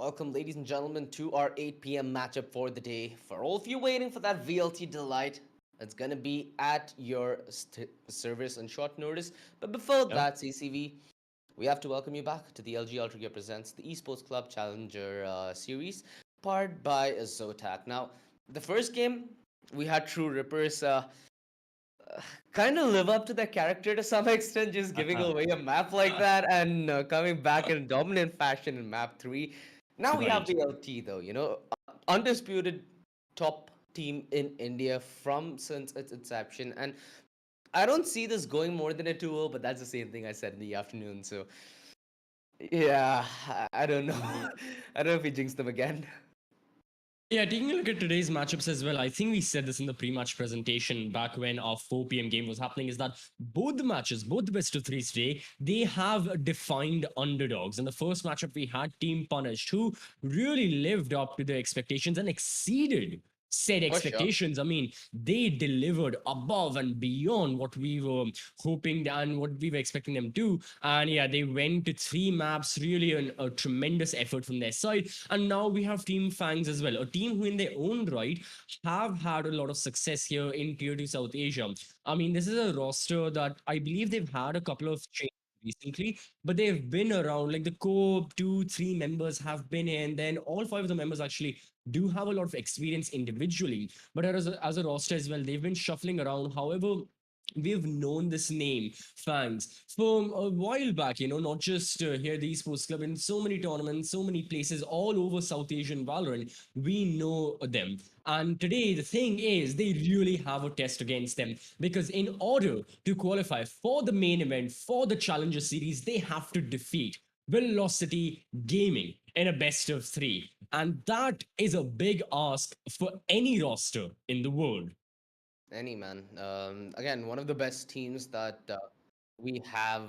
welcome, ladies and gentlemen, to our 8 p.m. matchup for the day. For all of you waiting for that VLT delight, it's gonna be at your service on short notice. But before Yeah. that, CCV, we have to welcome you back to the LG Ultragear Presents the Esports Club Challenger series, powered by ZOTAC. Now, the first game, we had True Rippers. Kind of live up to their character to some extent, just giving away a map like that and coming back in dominant fashion in map 3. Now we have Right. VLT though, undisputed top team in India from since its inception. And I don't see this going more than a 2-0, but that's the same thing I said in the afternoon. So yeah, I don't know. I don't know if we jinxed them again. Yeah, taking a look at today's matchups as well, I think we said this in the pre-match presentation back when our 4 p.m. game was happening, is that both the matches, both the best of threes today, they have defined underdogs. In the first matchup, we had Team Punished, who really lived up to their expectations and exceeded said For sure. expectations. I mean, they delivered above and beyond what we were hoping and what we were expecting them to. And yeah, they went to 3 maps, really a tremendous effort from their side. And now we have Team Fangz as well, a team who in their own right have had a lot of success here in Tier 2 South Asia. I mean, this is a roster that I believe they've had a couple of changes recently, but they've been around. Like the core 2, 3 members have been in, then all 5 of the members actually do have a lot of experience individually, but as a roster as well, they've been shuffling around. However, we've known this name, Fangz, from a while back, not just here, the Esports Club, in so many tournaments, so many places all over South Asian Valorant. We know them. And today, the thing is, they really have a test against them because in order to qualify for the main event, for the Challenger Series, they have to defeat Velocity Gaming in a best of 3. And that is a big ask for any roster in the world. Any man. Again, one of the best teams that we have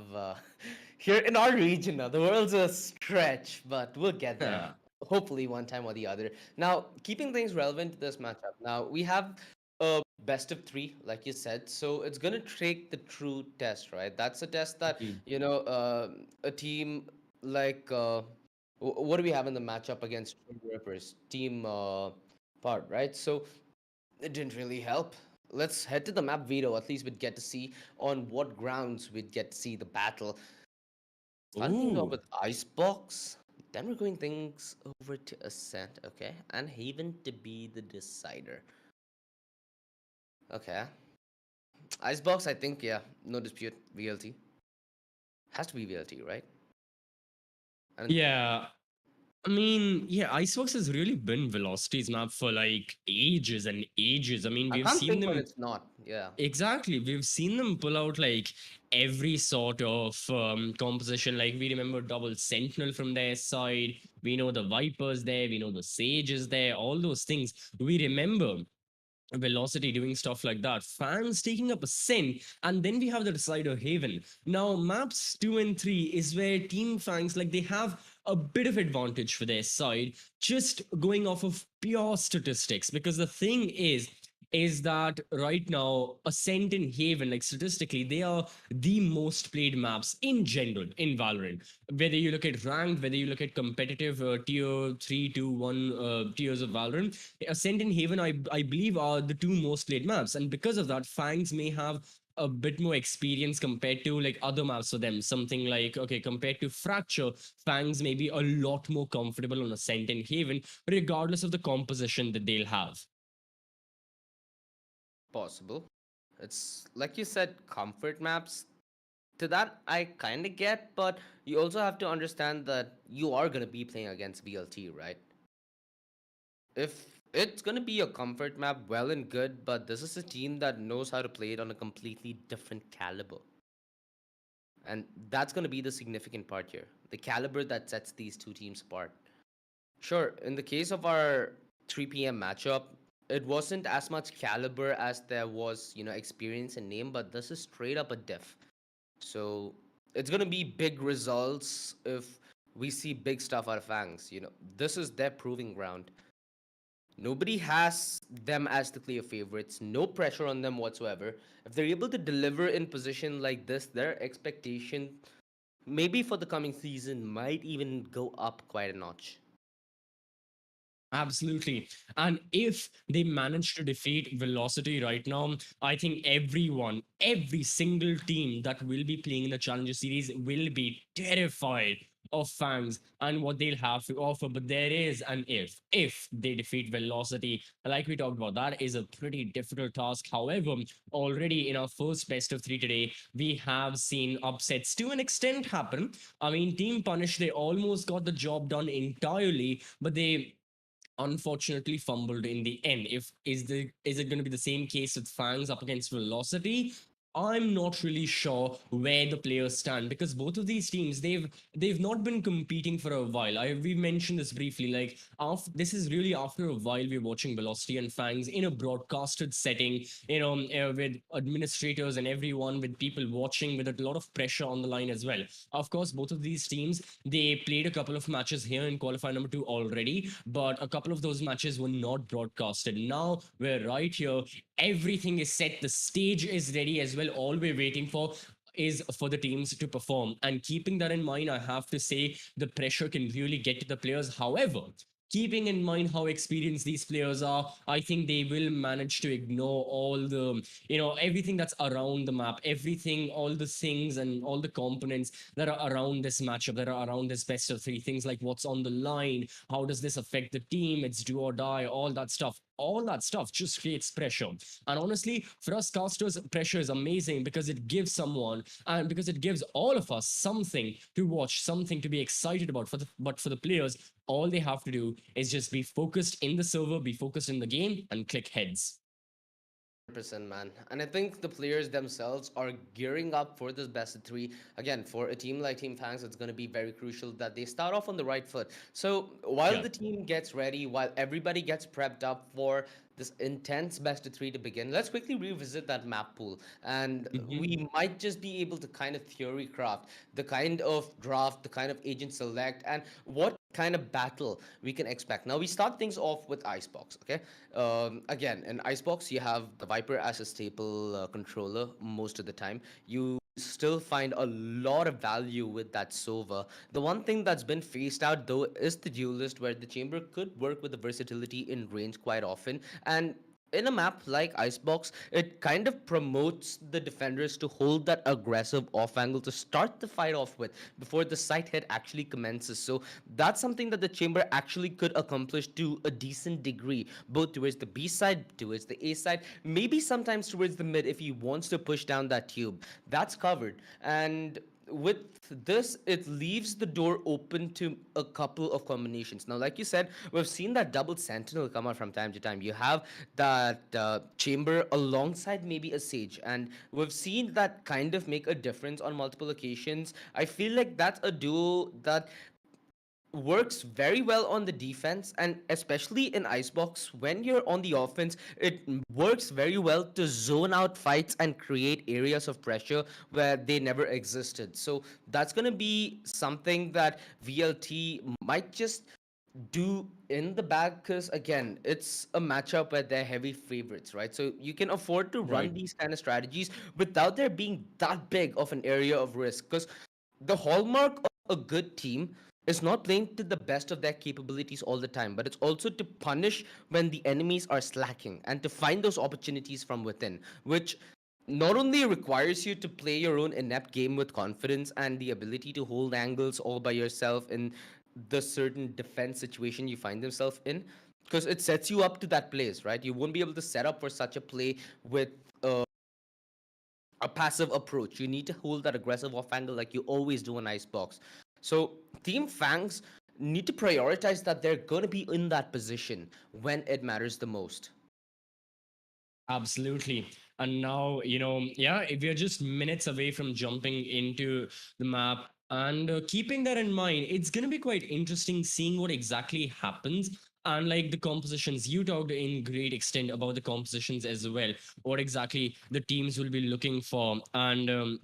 here in our region. Now, the world's a stretch, but we'll get there. Hopefully, one time or the other. Now, keeping things relevant to this matchup. Now, we have a best of 3, like you said. So it's gonna take the true test, right? That's a test that a team like what do we have in the matchup against Rippers? Team part, right? So it didn't really help. Let's head to the map Vito. At least we'd get to see on what grounds we'd get to see the battle. Starting things off Ooh. with Icebox. Then we're going things over to Ascent, okay? And Haven to be the decider. Okay. Icebox, I think, yeah, no dispute. VLT. Has to be VLT, right? And Yeah, I mean, yeah, Icebox has really been Velocity's map for like ages and ages. I mean, I we've can't seen think when them it's not. Yeah. exactly. We've seen them pull out like every sort of composition. Like we remember Double Sentinel from their side. We know the Vipers there. We know the Sages there. All those things we remember. Velocity doing stuff like that, fans taking up a sin, and then we have the decider Haven. Now, maps 2 and 3 is where Team Fangs, like, they have a bit of advantage for their side, just going off of pure statistics. Because the thing is that right now, Ascent and Haven, like statistically, they are the most played maps in general in Valorant. Whether you look at ranked, whether you look at competitive tier 3 to 1 tiers of Valorant, Ascent and Haven, I believe, are the 2 most played maps. And because of that, Fangs may have a bit more experience compared to like other maps for them. Something like, okay, compared to Fracture, Fangs may be a lot more comfortable on Ascent and Haven, regardless of the composition that they'll have. Possible. It's like you said, comfort maps. To that, I kind of get, but you also have to understand that you are going to be playing against VLT, right? If it's going to be a comfort map, well and good, but this is a team that knows how to play it on a completely different caliber. And that's going to be the significant part here. The caliber that sets these two teams apart. Sure, in the case of our 3 p.m. matchup, it wasn't as much caliber as there was, experience and name, but this is straight up a diff. So it's gonna be big results if we see big stuff out of Fangs. This is their proving ground. Nobody has them as the clear favorites. No pressure on them whatsoever. If they're able to deliver in position like this, their expectation, maybe for the coming season, might even go up quite a notch. Absolutely. And if they manage to defeat Velocity right now, I think everyone, every single team that will be playing in the Challenger Series will be terrified of Fangz and what they'll have to offer. But there is an if. If they defeat Velocity, like we talked about, that is a pretty difficult task. However, already in our first best of three today, we have seen upsets to an extent happen. I mean, Team Punish, they almost got the job done entirely, but they unfortunately fumbled in the end. If is it going to be the same case with Fangz up against Velocity? I'm not really sure where the players stand because both of these teams they've not been competing for a while. We mentioned this briefly. Like after this is really after a while we're watching Velocity and Fangs in a broadcasted setting, with administrators and everyone, with people watching, with a lot of pressure on the line as well. Of course, both of these teams they played a couple of matches here in qualifier number 2 already, but a couple of those matches were not broadcasted. Now we're right here, everything is set, the stage is ready as well. All we're waiting for is for the teams to perform. And keeping that in mind, I have to say the pressure can really get to the players. However, keeping in mind how experienced these players are, I think they will manage to ignore all the, everything that's around the map, everything, all the things and all the components that are around this matchup, that are around this best of three. Things like what's on the line, how does this affect the team, it's do or die, all that stuff. All that stuff just creates pressure. And honestly, for us casters, pressure is amazing because it gives someone and because it gives all of us something to watch, something to be excited about. But for the players, all they have to do is just be focused in the server, be focused in the game, and click heads. 100%, man. And I think the players themselves are gearing up for this best of three. Again, for a team like Team Fangs, it's going to be very crucial that they start off on the right foot. So while Yeah. the team gets ready, while everybody gets prepped up for this intense best of three to begin, let's quickly revisit that map pool. And Mhm. we might just be able to kind of theory craft the kind of draft, the kind of agent select, and what kind of battle we can expect. Now, we start things off with Icebox, okay? Again, in Icebox, you have the Viper as a staple controller most of the time. You still find a lot of value with that Sova. The one thing that's been phased out though is the duelist, where the chamber could work with the versatility in range quite often. And in a map like Icebox, it kind of promotes the defenders to hold that aggressive off angle to start the fight off with before the sight hit actually commences. So that's something that the chamber actually could accomplish to a decent degree, both towards the B side, towards the A side, maybe sometimes towards the mid if he wants to push down that tube. That's covered. And with this, it leaves the door open to a couple of combinations. Now, like you said, we've seen that double sentinel come out from time to time. You have that chamber alongside maybe a sage, and we've seen that kind of make a difference on multiple occasions. I feel like that's a duo that works very well on the defense, and especially in Icebox when you're on the offense, it works very well to zone out fights and create areas of pressure where they never existed. So that's going to be something that VLT might just do in the bag, because again, it's a matchup where they're heavy favorites, right? So you can afford to Right. run these kind of strategies without there being that big of an area of risk, because the hallmark of a good team is not playing to the best of their capabilities all the time, but it's also to punish when the enemies are slacking and to find those opportunities from within, which not only requires you to play your own inept game with confidence and the ability to hold angles all by yourself in the certain defense situation you find yourself in, because it sets you up to that place, right? You won't be able to set up for such a play with a passive approach. You need to hold that aggressive off angle like you always do in Icebox. So Team Fangs need to prioritize that they're going to be in that position when it matters the most. Absolutely. And now, yeah, if we're just minutes away from jumping into the map and keeping that in mind, it's going to be quite interesting seeing what exactly happens. And like the compositions, you talked in great extent about the compositions as well, what exactly the teams will be looking for. And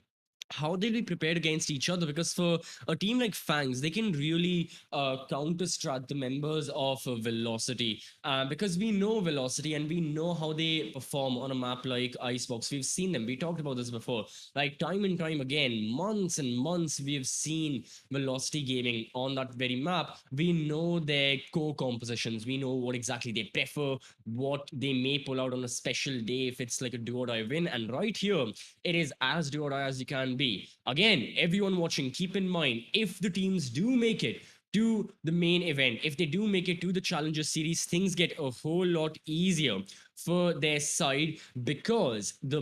how they'll be prepared against each other, because for a team like Fangz, they can really counter strat the members of Velocity, because we know Velocity and we know how they perform on a map like Icebox. We've seen them, we talked about this before, like time and time again, months and months we have seen Velocity Gaming on that very map. We know their core compositions, we know what exactly they prefer, what they may pull out on a special day if it's like a do or die win. And right here, it is as do or die as you can be. Again, everyone watching, keep in mind, if the teams do make it to the main event, if they do make it to the Challenger Series, things get a whole lot easier for their side, because the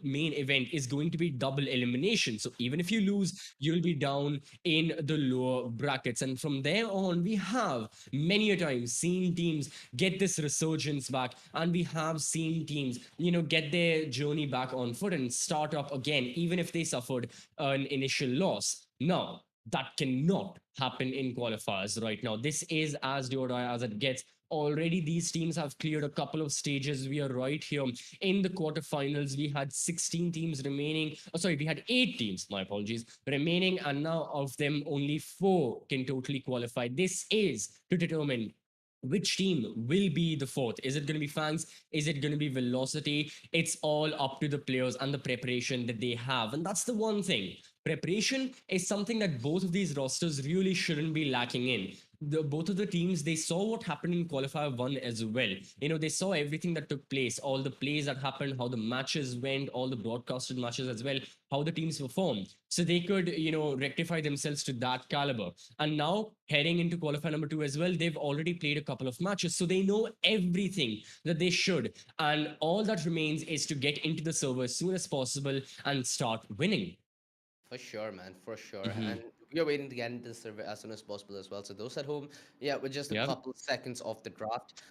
main event is going to be double elimination. So even if you lose, you'll be down in the lower brackets. And from there on, we have many a time seen teams get this resurgence back, and we have seen teams, get their journey back on foot and start up again, even if they suffered an initial loss. Now, that cannot happen in qualifiers right now. This is as do or die as it gets. Already, these teams have cleared a couple of stages. We are right here in the quarterfinals. We had 16 teams remaining. Oh, sorry, we had 8 teams, my apologies, remaining. And now, of them, only 4 can totally qualify. This is to determine which team will be the fourth. Is it going to be Fangz? Is it going to be Velocity? It's all up to the players and the preparation that they have. And that's the one thing. Preparation is something that both of these rosters really shouldn't be lacking in. Both of the teams, they saw what happened in qualifier 1 as well. They saw everything that took place, all the plays that happened, how the matches went, all the broadcasted matches as well, how the teams performed, so they could rectify themselves to that caliber. And now, heading into qualifier number 2 as well, they've already played a couple of matches, so they know everything that they should, and all that remains is to get into the server as soon as possible and start winning. For sure, man, for sure. And Hmm. we are waiting to get into the survey as soon as possible as well. So those at home, yeah, with just a Yeah. couple seconds off the draft.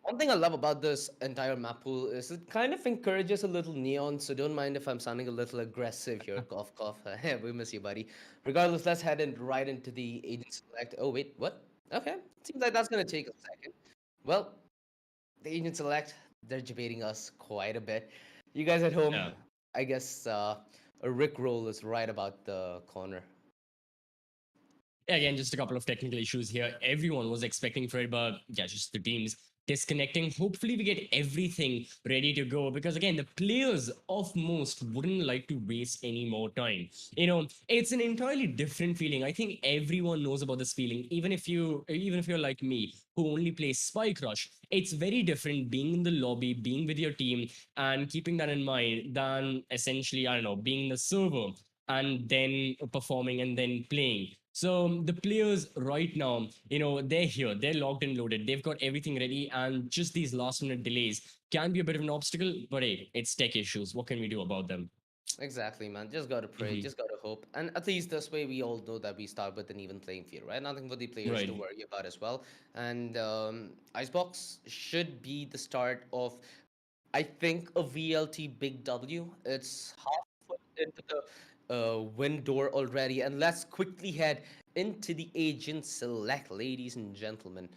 One thing I love about this entire map pool is it kind of encourages a little neon, so don't mind if I'm sounding a little aggressive here. Cough, cough. We miss you, buddy. Regardless, let's head right into the agent select. Oh, wait, what? Okay. Seems like that's going to take a second. Well, the agent select, they're debating us quite a bit. You guys at home, Yeah. I guess a Rick roll is right about the corner. Again, just a couple of technical issues here. Everyone was expecting for it, but yeah, just the teams disconnecting. Hopefully, we get everything ready to go, because again, the players of most wouldn't like to waste any more time. It's an entirely different feeling. I think everyone knows about this feeling. Even if you're like me, who only plays Spike Rush, it's very different being in the lobby, being with your team, and keeping that in mind than essentially, I don't know, being in the server and then performing and then playing. So the players right now, they're here, they're locked and loaded, they've got everything ready, and just these last minute delays can be a bit of an obstacle. But hey, it's tech issues. What can we do about them? Exactly, man. Just gotta pray, Hmm. just gotta hope. And at least this way, we all know that we start with an even playing field, right? Nothing for the players to Right. worry about as well. And Icebox should be the start of, I think, a VLT Big W. It's half foot into the win door already. And let's quickly head into the agent select, ladies and gentlemen.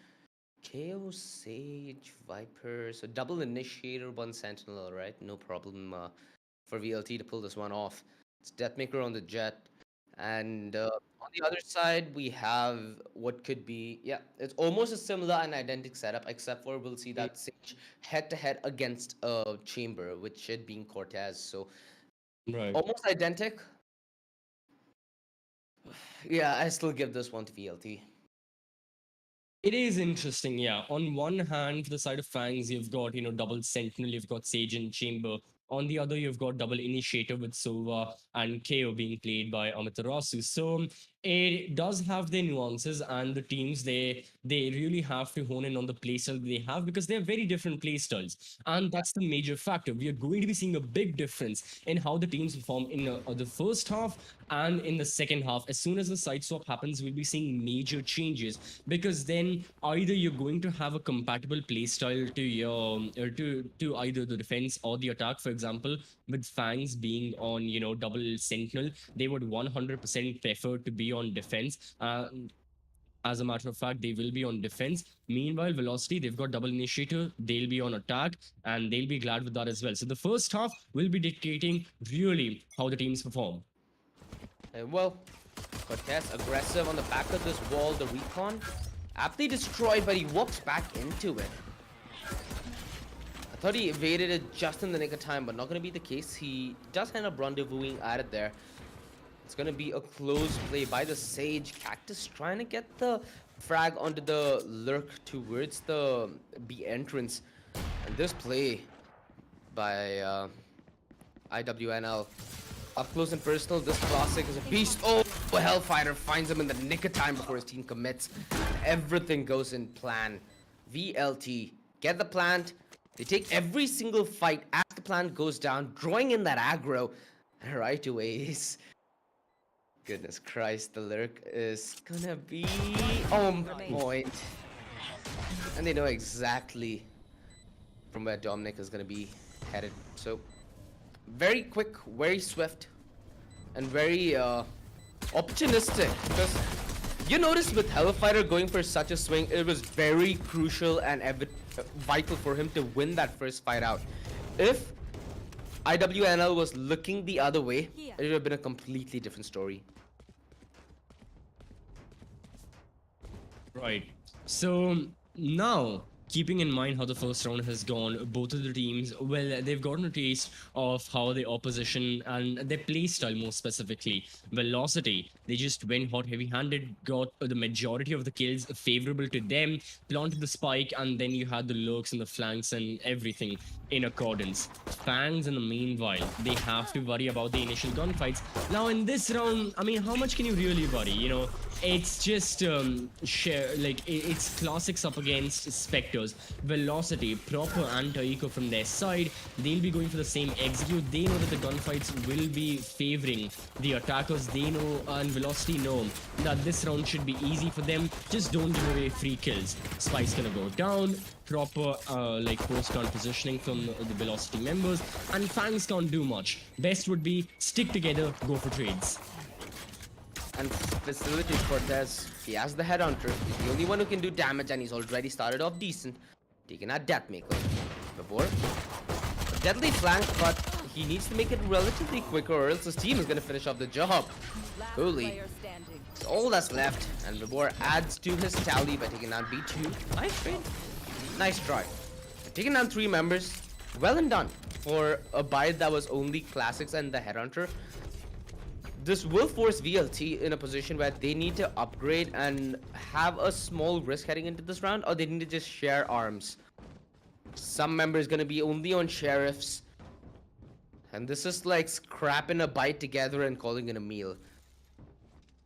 KO Sage Viper. So double initiator, one sentinel, right? No problem for VLT to pull this one off. It's Deathmaker on the jet. And on the other side, we have what could be, yeah, it's almost a similar and identical setup, except for we'll see that Sage head to head against Chamber, which should be in Cortez. So Right. almost identical. Yeah, I still give this one to VLT. It is interesting, yeah. On one hand, for the side of Fangs, you've got, double Sentinel, you've got Sage and Chamber. On the other, you've got double Initiator with Sova and KO being played by Amaterasu. So it does have their nuances, and the teams, they really have to hone in on the playstyle they have, because they're very different playstyles. And that's the major factor. We are going to be seeing a big difference in how the teams perform in the first half and in the second half. As soon as the side swap happens, we'll be seeing major changes, because then either you're going to have a compatible playstyle to your or to either the defense or the attack. For example, with Fangs being on double Sentinel, they would 100% prefer to be on defense. As a matter of fact, they will be on defense. Meanwhile, Velocity, they've got double initiator, they'll be on attack, and they'll be glad with that as well. So the first half will be dictating really how the teams perform. And well, Cortez aggressive on the back of this wall. The recon aptly destroyed, but he walks back into it. I thought he evaded it just in the nick of time, but not going to be the case. He does end up rendezvousing at it there. It's going to be a close play by the Sage. Cactus trying to get the frag onto the lurk towards the B entrance. And this play by IWNL up close and personal. This classic is a beast. Oh, Hellfighter finds him in the nick of time before his team commits. Everything goes in plan. VLT get the plant. They take every single fight as the plant goes down, drawing in that aggro. And right away, goodness Christ, the lurk is gonna be on point. And they know exactly from where Dominic is gonna be headed. So very quick, very swift, and very opportunistic, because you notice with Hellfighter going for such a swing, it was very crucial and vital for him to win that first fight out. If IWNL was looking the other way, it would have been a completely different story. Right. So now, keeping in mind how the first round has gone, both of the teams, well, they've gotten a taste of how the opposition and their play style, more specifically, Velocity. They just went hot, heavy-handed, got the majority of the kills favorable to them, planted the spike, and then you had the lurks and the flanks and everything in accordance. Fangz, in the meanwhile, they have to worry about the initial gunfights. Now, in this round, I mean, how much can you really worry? You know, it's just it's classics up against Spectres. Velocity, proper anti-eco from their side. They'll be going for the same execute. They know that the gunfights will be favoring the attackers. They know, and Velocity know that this round should be easy for them. Just don't give away free kills. Spike's gonna go down. Proper post-count positioning from the Velocity members, and Fangz can't do much. Best would be stick together, go for trades. And facilitate Cortez. He has the headhunter. He's the only one who can do damage, and he's already started off decent. Taking that Deathmaker. Before. A deadly flank, but he needs to make it relatively quicker, or else his team is going to finish off the job. Holy. It's all that's left, and Vibor adds to his tally by taking down B2. Nice trade. Nice try. Taking down 3 members. Well and done for a buy that was only classics and the headhunter. This will force VLT in a position where they need to upgrade and have a small risk heading into this round, or they need to just share arms. Some members gonna be only on sheriffs, and this is like scrapping a bite together and calling it a meal.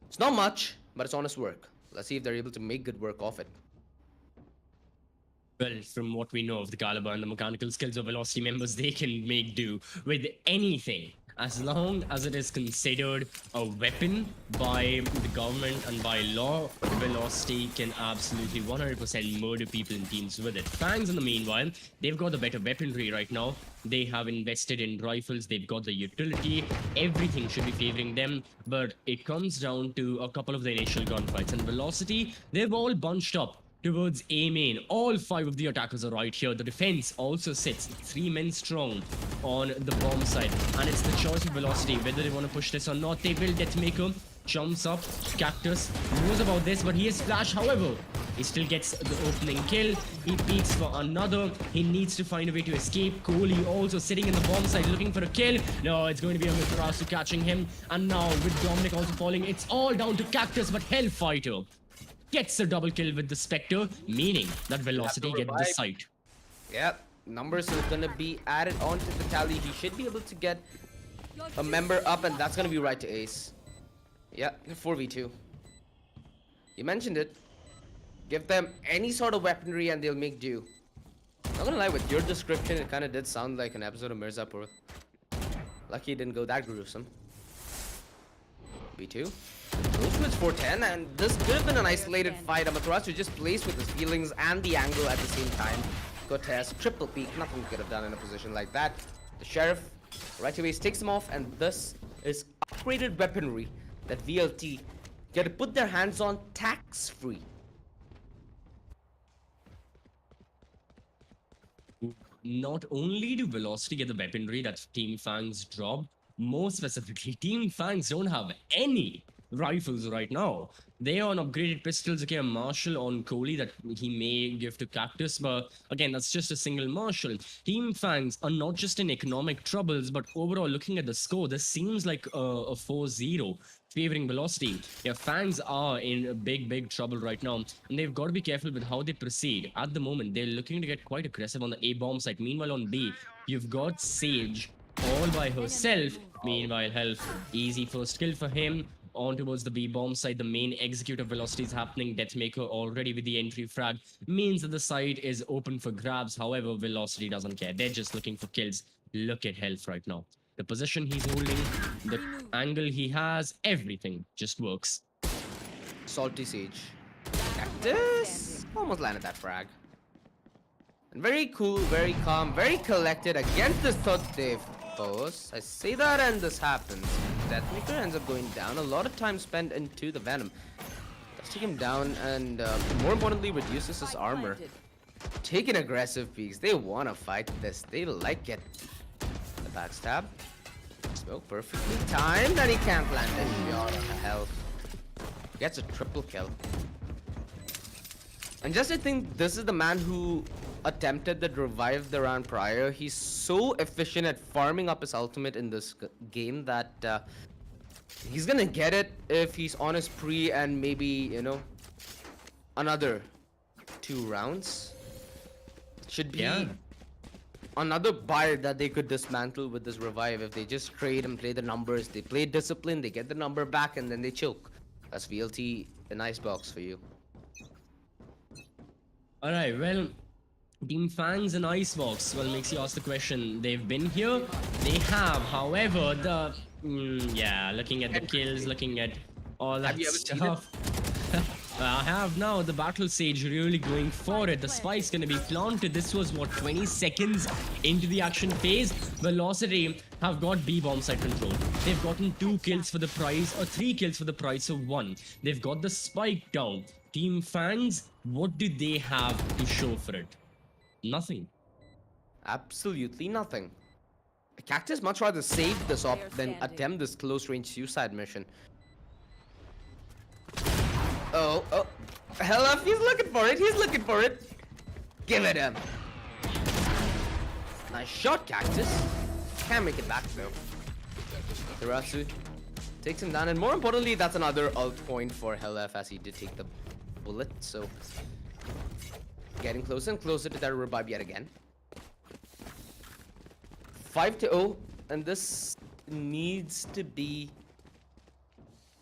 It's not much, but it's honest work. Let's see if they're able to make good work of it. Well, from what we know of the caliber and the mechanical skills of Velocity members, they can make do with anything, as long as it is considered a weapon by the government and by law. Velocity can absolutely 100% murder people in teams with it. Fangz, in the meanwhile, they've got the better weaponry right now. They have invested in rifles, they've got the utility, everything should be favoring them, but it comes down to a couple of the initial gunfights. And Velocity, they've all bunched up towards A main. All 5 of the attackers are right here. The defense also sits 3 men strong on the bomb side, and it's the choice of Velocity whether they want to push this or not. They will. Deathmaker jumps up. Cactus knows about this, but he is flash. However, he still gets the opening kill. He peeks for another. He needs to find a way to escape. Kohli also sitting in the bomb side looking for a kill. No, it's going to be a Mitarasu catching him, and now with Dominic also falling, it's all down to Cactus, but Hellfighter gets a double kill with the Spectre, meaning that Velocity get the site. Yep, numbers are gonna be added onto the tally. He should be able to get a member up, and that's gonna be right to ace. Yeah, 4v2. You mentioned it. Give them any sort of weaponry and they'll make do. Not gonna lie, with your description, it kind of did sound like an episode of Mirzapur. Lucky it didn't go that gruesome. B2. Goes with 410, and this could have been an isolated fight. Amaterasu just plays with his feelings and the angle at the same time. Cortez, triple peek, nothing he could have done in a position like that. The Sheriff right away takes him off, and this is upgraded weaponry that VLT get to put their hands on tax-free. Not only do Velocity get the weaponry that Team Fangz dropped, More specifically, Team Fangz don't have any rifles right now. They are on upgraded pistols. Okay, a Marshall on Kohli that he may give to Cactus, but again, that's just a single Marshall. Team Fangz are not just in economic troubles, but overall, looking at the score, this seems like a 4-0 favoring Velocity. Yeah, Fangz are in big trouble right now, and they've got to be careful with how they proceed. At the moment, they're looking to get quite aggressive on the A bomb site. Meanwhile, on B, you've got Sage all by herself. Meanwhile, Health, easy first kill for him. On towards the B bomb side, the main execute of velocity is happening. Deathmaker already with the entry frag means that the site is open for grabs. However, Velocity doesn't care. They're just looking for kills. Look at Health right now. The position he's holding, the angle he has, everything just works. Salty Sage. Cactus! Almost landed that frag. And very cool, very calm, very collected against this third foes. I say that and this happens. Deathmaker ends up going down. A lot of time spent into the Venom. Does take him down and more importantly reduces his armor. Taking aggressive peeks. They want to fight this. They like it. The backstab. Smoke perfectly timed and he can't land a shot on the health. Gets a triple kill. And just to think, this is the man who attempted the revive the round prior. He's so efficient at farming up his ultimate in this game that he's gonna get it if he's on his pre and maybe, you know, another 2 rounds. Should be another buyer that they could dismantle with this revive if they just trade and play the numbers. They play discipline, they get the number back, and then they choke. That's VLT an icebox for you. Alright, well, Team Fangz and Icebox, well, makes you ask the question. They've been here, they have. However, the yeah, looking at the kills, looking at all that stuff. I have now. The Battle Sage really going for it. The spike's gonna be planted. This was what, 20 seconds into the action phase. Velocity have got B bomb site control. They've gotten 2 kills for the price, or 3 kills for the price of 1. They've got the spike down. Team Fangz, what do they have to show for it? Nothing. Absolutely nothing. Cactus much rather save this up than attempt this close range suicide mission. Oh, hell up, he's looking for it, he's looking for it. Give it him. Nice shot, Cactus. Can't make it back though. Tarasu takes him down, and more importantly, that's another ult point for Helef as he did take the bullet, so getting closer and closer to that revive yet again. 5-0, and this needs to be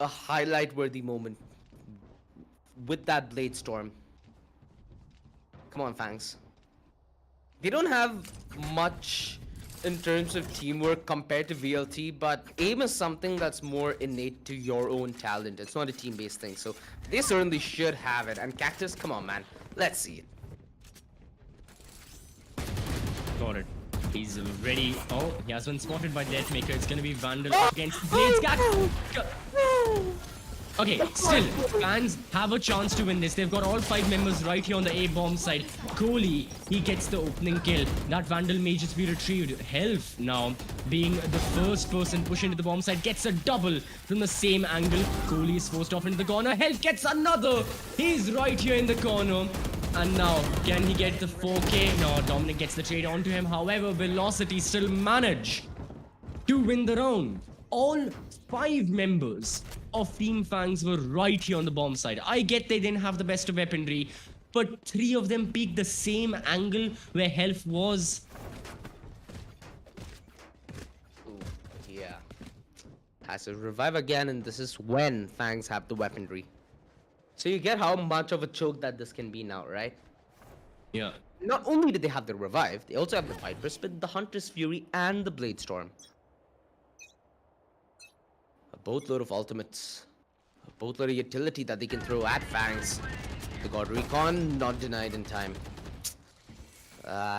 a highlight-worthy moment with that Blade Storm. Come on, Fangz. They don't have much in terms of teamwork compared to VLT, but aim is something that's more innate to your own talent. It's not a team-based thing, so they certainly should have it. And Cactus, come on, man. Let's see it. Got it. He's ready. Oh, he has been spotted by Deathmaker. It's gonna be Vandal against Blades. Okay, still, fans have a chance to win this. They've got all 5 members right here on the A bomb side. Kohli, he gets the opening kill. That Vandal may just be retrieved. Health now, being the first person pushed into the bomb side, gets a double from the same angle. Kohli is forced off into the corner. Health gets another. He's right here in the corner. And now, can he get the 4K? No, Dominic gets the trade onto him. However, Velocity still manage to win the round. All 5 members of Team Fangz were right here on the bomb side. I get they didn't have the best of weaponry, but 3 of them peaked the same angle where Health was. Ooh, yeah. Has to revive again, and this is when Fangz have the weaponry. So you get how much of a choke that this can be now, right? Yeah. Not only did they have the revive, they also have the Viper Spit, the Hunter's Fury, and the Blade Storm. A boatload of ultimates. A boatload of utility that they can throw at Fangz. The God Recon, not denied in time.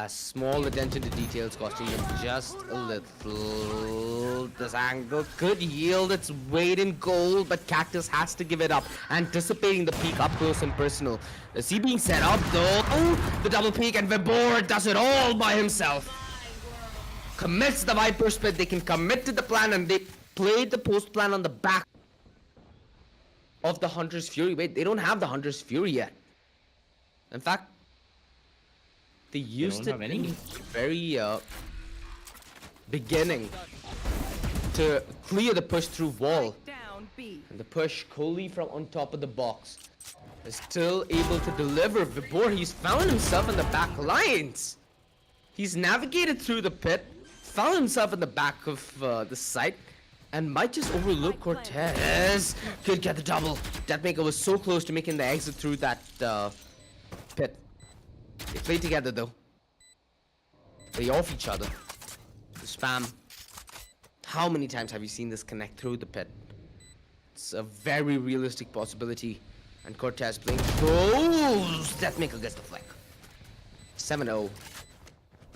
Small attention to details costing him just a little. This angle could yield its weight in gold, but Cactus has to give it up, anticipating the peak up close and personal. Is he being set up though? The double peak, and Vibor does it all by himself. commits the Viper split, they can commit to the plan, and they played the post plan on the back of the Hunter's Fury. Wait, they don't have the Hunter's Fury yet. In fact, they used it in the very beginning to clear the push through wall. And the push Kohli from on top of the box is still able to deliver. Vibor, he's found himself in the back lines. He's navigated through the pit, found himself in the back of the site, and might just overlook Cortez. Could get the double. Deathmaker was so close to making the exit through that pit. They play together though. They off each other. The spam. How many times have you seen this connect through the pit? It's a very realistic possibility. And Cortez playing close. Deathmaker gets the flank. 7-0.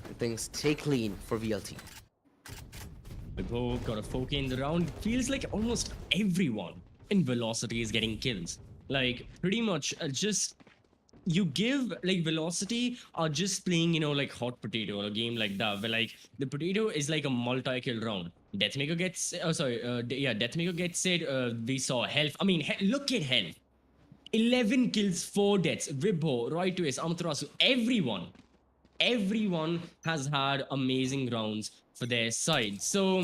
And things take clean for VLT. Vibor got a 4K in the round. Feels like almost everyone in Velocity is getting kills. Like, pretty much just... You give, like, Velocity are just playing, you know, like Hot Potato or a game like that, where, like, the potato is like a multi-kill round. Deathmaker gets... Deathmaker gets it. We saw health. I mean, look at health. 11 kills, 4 deaths. Vibor, Roy Twist, Amaterasu, everyone has had amazing rounds for their side. So,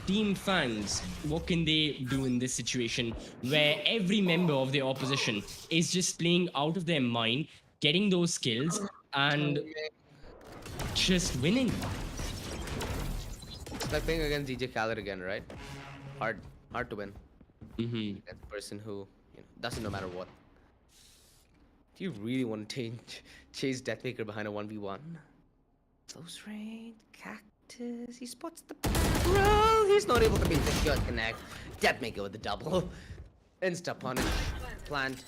Team Fangz, what can they do in this situation where every member of the opposition is just playing out of their mind, getting those kills, and just winning? It's like playing against DJ Khaled again, right? Hard to win. Mm-hmm. Against a person who, you know, doesn't no matter what. Do you really want to chase Deathmaker behind a 1v1? Close range, Cactus, he spots the barrel. He's not able to make the shot connect. Deathmaker with the double. Insta punish. Plant.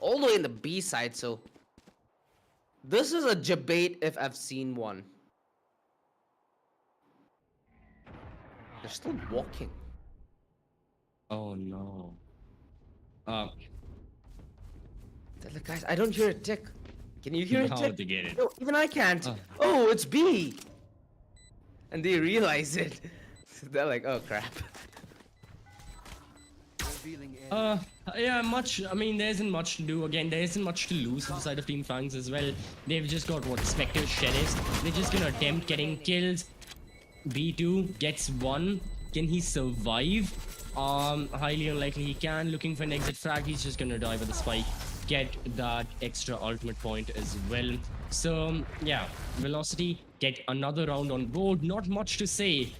All the way in the B side, so... This is a debate if I've seen one. They're still walking. Oh no. They're like, guys, I don't hear a tick. Can you hear a How tick? to get it? No, even I can't. Oh, it's B. And they realize it. They're like, oh crap. Yeah, I mean, there isn't much to do. Again, there isn't much to lose on the side of Team Fangz as well. They've just got, what, Spectre, Sheriffs. They're just gonna attempt getting kills. B2 gets 1. Can he survive? Highly unlikely he can. Looking for an exit frag. He's just gonna die with a spike. Get that extra ultimate point as well. So, yeah, Velocity get another round on board. Not much to say.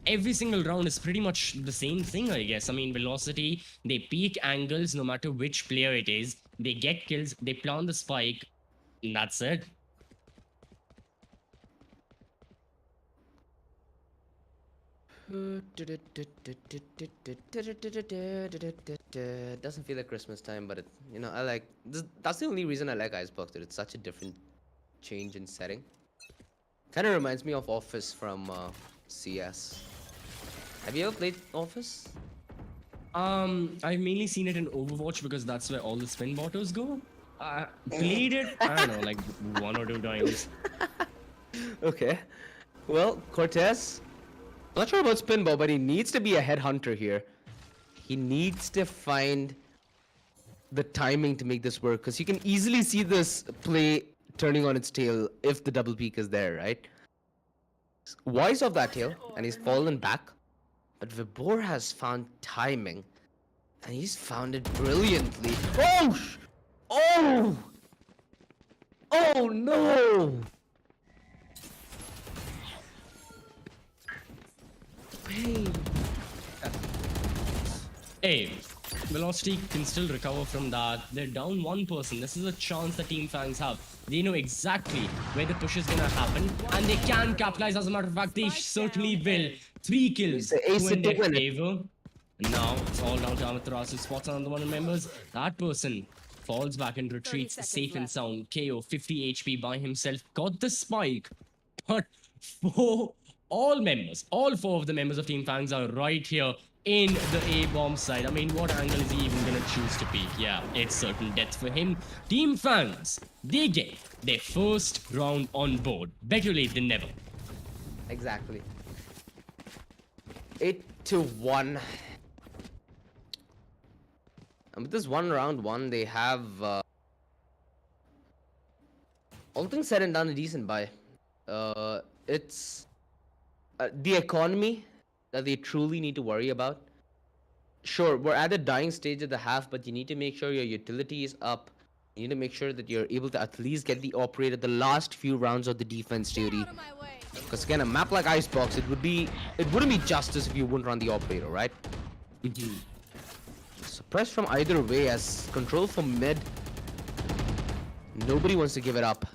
Every single round is pretty much the same thing, I guess. I mean, Velocity, they peak angles no matter which player it is. They get kills, they plant the spike, and that's it. Doesn't feel like Christmas time, but it, you know, I like this. That's the only reason I like Icebox. That it's such a different change in setting. Kind of reminds me of Office from CS. Have you ever played Office? I've mainly seen it in Overwatch because that's where all the spin bottles go. Played it, I don't know, like 1 or 2 times. Okay. Well, Cortez. I'm not sure about Spinball, but he needs to be a headhunter here. He needs to find the timing to make this work, because you can easily see this play turning on its tail if the double peak is there, right? Wise of that tail, and he's fallen back. But Vibor has found timing, and he's found it brilliantly. Oh! Oh! Oh no! Pain. Hey, Velocity can still recover from that. They're down 1 person. This is a chance that Team Fangz have. They know exactly where the push is gonna happen, and they can capitalize. As a matter of fact, they certainly will. 3 kills in their favor. Now it's all down to Amaterasu. Spots another one of the members. That person falls back and retreats safe and sound. KO 50 HP by himself. Got the spike, but all 4 of the members of Team Fangz are right here in the A-bomb side. I mean, what angle is he even gonna choose to peek? Yeah, it's certain death for him. Team Fangz, they get their first round on board. Better late than never. Exactly. 8-1. And with this round one, they have all things said and done a decent buy. It's the economy that they truly need to worry about. Sure, we're at the dying stage of the half, but you need to make sure your utility is up. You need to make sure that you're able to at least get the operator the last few rounds of the defense duty. Because again, a map like Icebox, it wouldn't be justice if you wouldn't run the operator, right? Suppressed from either way as control from mid. Nobody wants to give it up.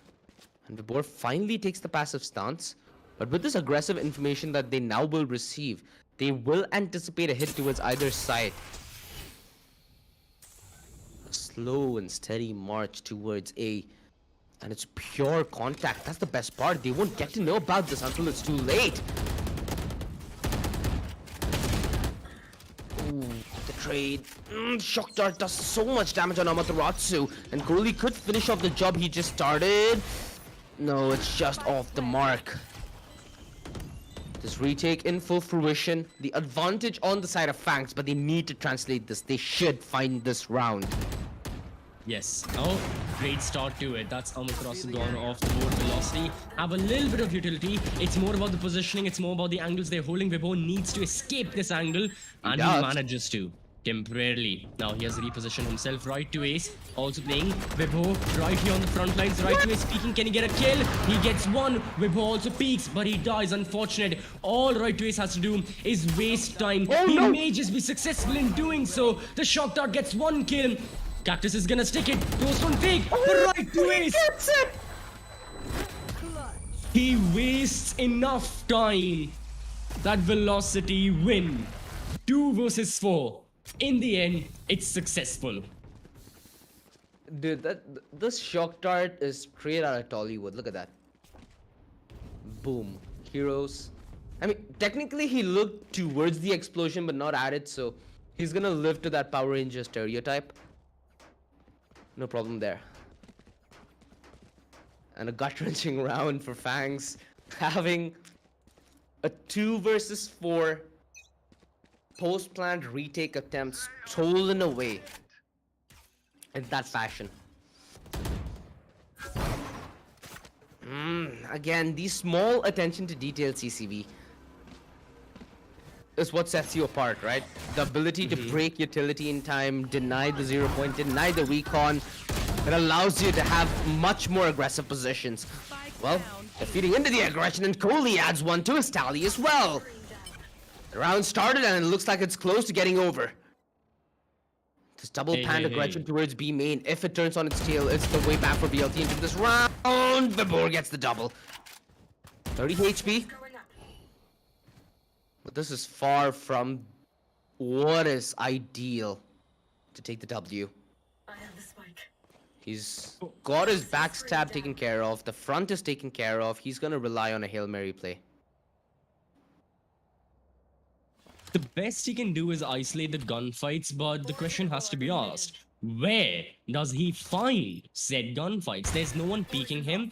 And Vibor finally takes the passive stance. But with this aggressive information that they now will receive, they will anticipate a hit towards either side. A slow and steady march towards A. And it's pure contact. That's the best part. They won't get to know about this until it's too late. Ooh, the trade. Shock Dart does so much damage on Amaterasu. And Gurley could finish off the job he just started. No, it's just off the mark. This retake in full fruition. The advantage on the side of Fangz, but they need to translate this. They should find this round. Yes. Oh, great start to it. That's Amaterasu gone off the board. Velocity have a little bit of utility. It's more about the positioning. It's more about the angles they're holding. Vibo needs to escape this angle, and he manages to temporarily. Now he has repositioned himself right to Ace. Also playing Vibo right here on the front lines. Right to Ace speaking. Can he get a kill? He gets one. Vibo also peeks, but he dies. Unfortunate. All right to Ace has to do is waste time. He may just be successful in doing so. The Shock Dart gets one kill. Cactus is gonna stick it. Goes on fake. Right to Ace. Gets it. He wastes enough time. That Velocity win. 2 versus 4. In the end, it's successful. Dude, this Shock Dart is straight out of Tollywood. Look at that. Boom. Heroes. I mean, technically he looked towards the explosion but not at it, so he's gonna live to that Power Ranger stereotype. No problem there. And a gut-wrenching round for Fangz, having a 2 versus 4 post-planned retake attempts stolen away in that fashion. Again, the small attention to detail CCV is what sets you apart, right? The ability to break utility in time, deny the 0 point, deny the recon. It allows you to have much more aggressive positions. Well, they're feeding into the aggression, and Coley adds one to his tally as well. The round started and it looks like it's close to getting over. This double panned aggression towards B main. If it turns on its tail, it's the way back for BLT into this round. Vibor gets the double. 30 HP. But this is far from what is ideal to take the W. He's got his backstab taken care of. The front is taken care of. He's going to rely on a Hail Mary play. The best he can do is isolate the gunfights, but the question has to be asked. Where does he find said gunfights? There's no one peeking him.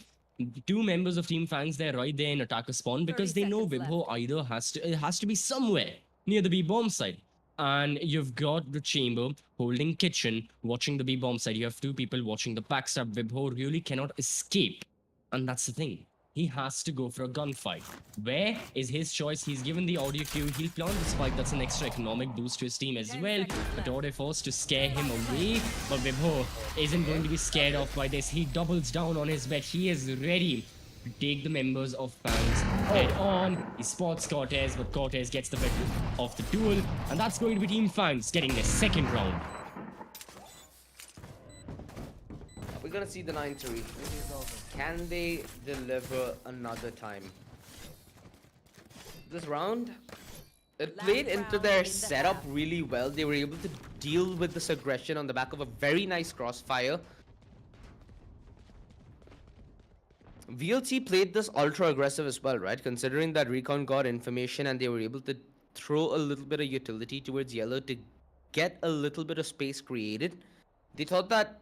2 members of Team Fangz, they're right there in attacker spawn because they know Vibho either has to be somewhere near the B bomb site. And you've got the chamber holding kitchen, watching the B bomb site. You have 2 people watching the backstab. Vibho really cannot escape. And that's the thing. He has to go for a gunfight. Where is his choice? He's given the audio cue. He'll plant the spike. That's an extra economic boost to his team as well. But audio forced to scare him away. But Vibho isn't going to be scared off by this. He doubles down on his bet. He is ready to take the members of Fangz head on. He spots Cortez, but Cortez gets the bet of the duel. And that's going to be Team Fangz getting their second round. We're gonna see the 9-3. Can they deliver another time? This round, it played into their setup really well. They were able to deal with this aggression on the back of a very nice crossfire. VLT played this ultra aggressive as well, right? Considering that Recon got information and they were able to throw a little bit of utility towards yellow to get a little bit of space created. They thought that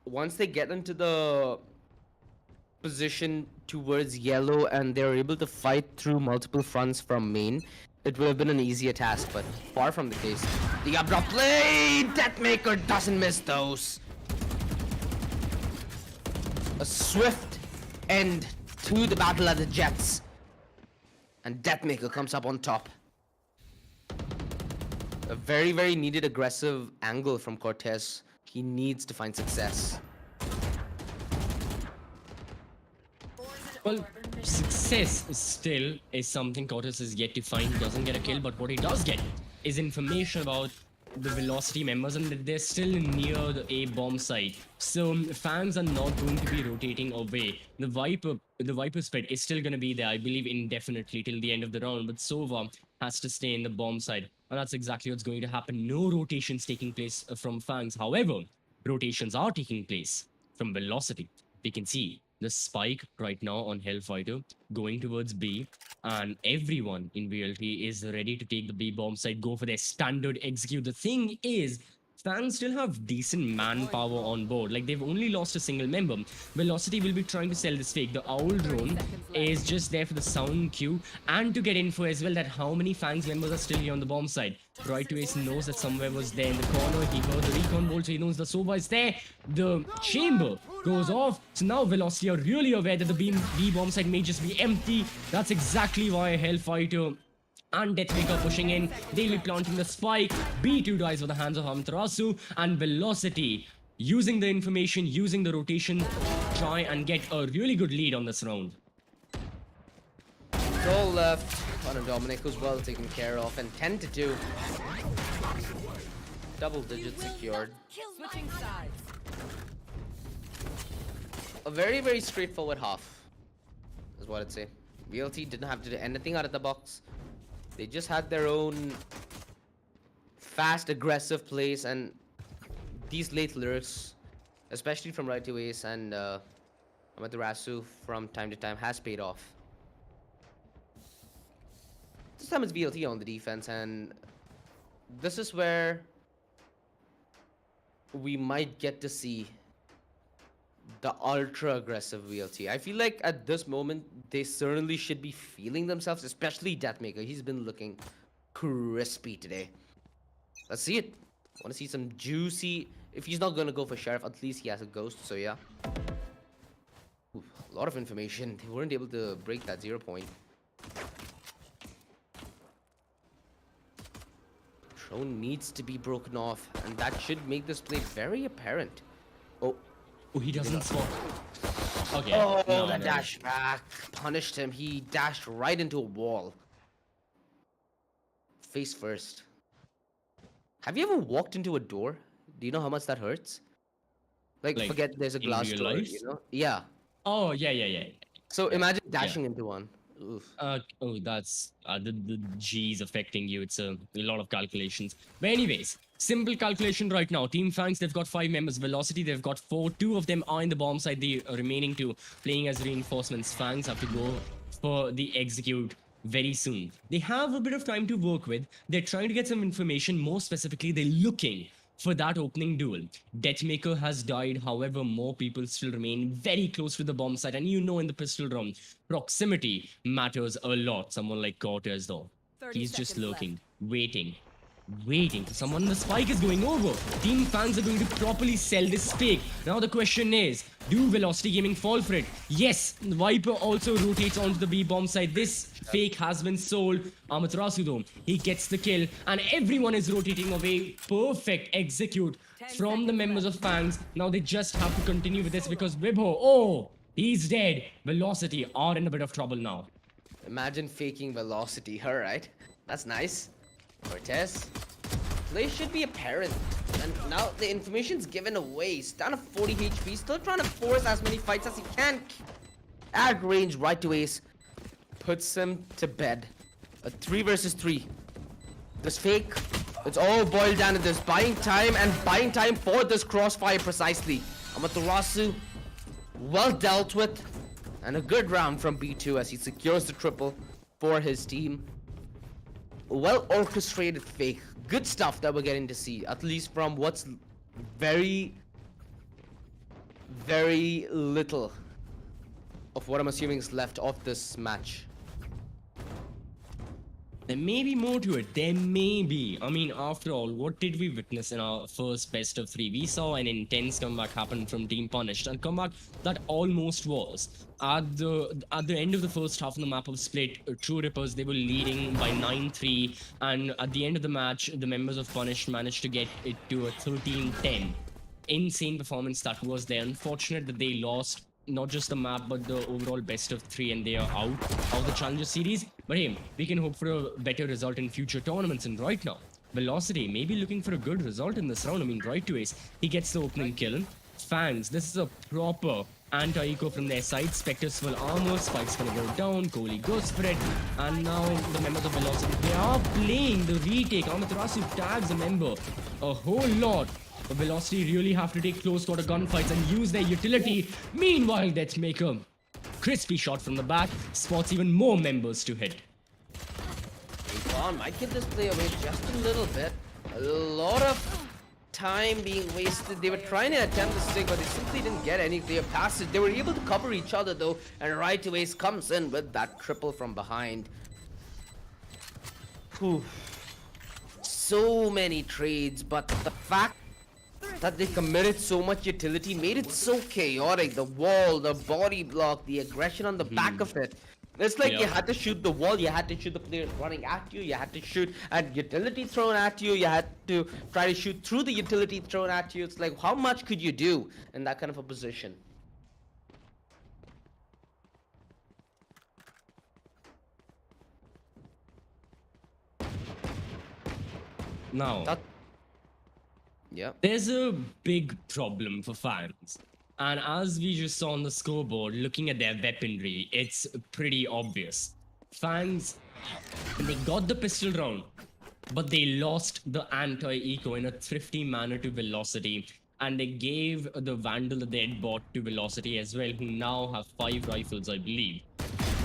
once they get into the position towards yellow and they're able to fight through multiple fronts from main, it would have been an easier task, but far from the case. The abrupt play! Deathmaker doesn't miss those. A swift end to the battle at the Jets. And Deathmaker comes up on top. A very, very needed aggressive angle from Cortez. He needs to find success. Well, success still is something Cortez is yet to find. He doesn't get a kill, but what he does get is information about the Velocity members, and that they're still near the A bomb site. So Fangz are not going to be rotating away. The Viper spread is still going to be there, I believe, indefinitely till the end of the round. But Sova has to stay in the bomb side, and that's exactly what's going to happen. No rotations taking place from Fangz. However, rotations are taking place from Velocity. We can see the spike right now on Hellfighter going towards B, and everyone in VLT is ready to take the B bomb site, go for their standard execute. The thing is, Fans still have decent manpower on board. Like, they've only lost a single member. Velocity will be trying to sell this fake. The Owl drone is just there for the sound cue and to get info as well that how many Fangs members are still here on the bomb side. Right to Ace knows that somewhere was there in the corner. He heard the recon bolt, so he knows the Sova is there. The chamber goes off. So now Velocity are really aware that the B bomb side may just be empty. That's exactly why Hellfighter and Deathmaker pushing in. They'll be planting the spike. B2 dies for the hands of Amaterasu, and Velocity using the information, using the rotation, try and get a really good lead on this round. Goal left on a Dominic who's well taken care of, and 10-2. Double digits secured. Switching sides. A very, very straightforward half is what I'd say. VLT didn't have to do anything out of the box. They just had their own fast, aggressive plays, and these late lurks, especially from Right to Ace and Amaterasu from time to time, has paid off. This time it's VLT on the defense, and this is where we might get to see the ultra aggressive VLT. I feel like at this moment they certainly should be feeling themselves, especially Deathmaker. He's been looking crispy today. Let's see it. Want to see some juicy. If he's not gonna go for Sheriff, at least he has a ghost. So yeah, ooh, a lot of information. They weren't able to break that 0 point. Drone needs to be broken off, and that should make this play very apparent. Oh, he doesn't swap. Okay. Oh, no, the no. dash back punished him. He dashed right into a wall. Face first. Have you ever walked into a door? Do you know how much that hurts? Like forget there's a in glass real door, life? you know? Yeah. Oh, yeah. So imagine dashing into one. Oof. Oh, that's the G's affecting you. It's a lot of calculations. But anyways, simple calculation right now. Team Fangs, they've got 5 members. Velocity, they've got 4. 2 of them are in the bomb side. The remaining 2 playing as reinforcements. Fangs have to go for the execute very soon. They have a bit of time to work with. They're trying to get some information. More specifically, they're looking for that opening duel. Deathmaker has died, however, more people still remain very close to the bomb site, and you know in the pistol round, proximity matters a lot. Someone like Cortez though, 30 he's just seconds lurking, waiting for someone. The spike is going over. Team Fans are going to properly sell this fake. Now the question is, do Velocity Gaming fall for it? Yes, Viper also rotates onto the B bomb side. This fake has been sold. Amaterasu though, he gets the kill, and everyone is rotating away. Perfect execute from the members of Fangs. Now they just have to continue with this because Wibho, oh, he's dead. Velocity are in a bit of trouble now. Imagine faking Velocity. Alright. That's nice. Cortez. Play should be apparent. And now the information's given away. He's down to 40 HP. Still trying to force as many fights as he can. At range, right to Ace. Puts him to bed. A 3 versus 3. This fake. It's all boiled down to this. Buying time and buying time for this crossfire precisely. Amaterasu. Well dealt with. And a good round from B2 as he secures the triple for his team. Well orchestrated fake. Good stuff that we're getting to see, at least from what's very, very little of what I'm assuming is left of this match. There may be more to it. There may be. I mean, after all, what did we witness in our first best of three? We saw an intense comeback happen from Team Punished, and comeback that almost was. At the end of the first half on the map of Split, True Rippers, they were leading by 9-3, and at the end of the match, the members of Punished managed to get it to a 13-10. Insane performance that was there. Unfortunate that they lost not just the map but the overall best of three, and they are out of the Challenger series. But hey, we can hope for a better result in future tournaments. And right now, Velocity may be looking for a good result in this round. I mean, right to ace, he gets the opening kill. Fangz, this is a proper anti-eco from their side. Spectre's full armor, Spike's gonna go down, Kohli goes for it, and now the members of Velocity, they are playing the retake. Amaterasu tags a member a whole lot. But Velocity really have to take close quarter gunfights and use their utility. Meanwhile, Deathmaker, crispy shot from the back, spots even more members to hit. Vaughn might give this play away just a little bit. A lot of time being wasted. They were trying to attempt the stick, but they simply didn't get any clear passes. They were able to cover each other though, and right to ace comes in with that triple from behind. Whew. So many trades, but the fact that they committed so much utility made it so chaotic. The wall, the body block, the aggression on the back of it. It's like you had to shoot the wall, you had to shoot the players running at you, you had to shoot at utility thrown at you, you had to try to shoot through the utility thrown at you. It's like, how much could you do in that kind of a position? Now, yeah, there's a big problem for fans. And as we just saw on the scoreboard, looking at their weaponry, it's pretty obvious. Fans, they got the pistol round, but they lost the anti-eco in a thrifty manner to Velocity. And they gave the Vandal that they had bought to Velocity as well, who now have 5 rifles, I believe.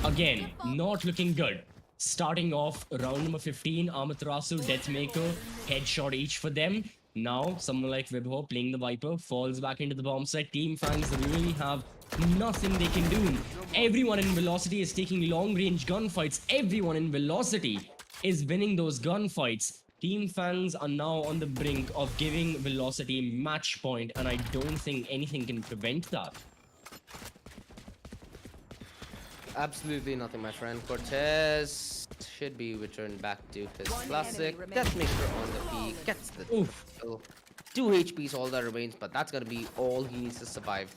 Again, not looking good. Starting off round number 15, Amaterasu, Deathmaker, headshot each for them. Now, someone like Vibho playing the Viper falls back into the bomb site. Team Fangz really have nothing they can do. Everyone in Velocity is taking long-range gunfights. Everyone in Velocity is winning those gunfights. Team Fangz are now on the brink of giving Velocity match point, and I don't think anything can prevent that. absolutely nothing, my friend. Cortez should be returned back to his classic. Deathmaker on the peak, gets the kill. 2 HP's all that remains, but that's gonna be all he needs to survive.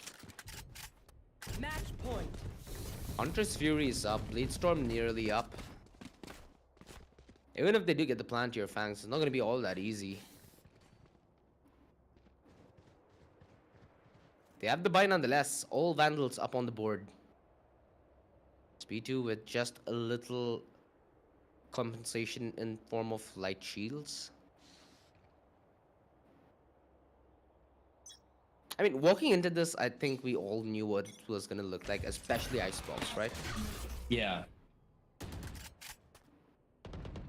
Match point. Hunter's Fury is up, Bladestorm nearly up. Even if they do get the plant here, Fangz, it's not gonna be all that easy. They have the buy nonetheless. All Vandals up on the board. Speed 2 with just a little compensation in form of light shields. I mean, walking into this, I think we all knew what it was gonna look like, especially Icebox, right? Yeah.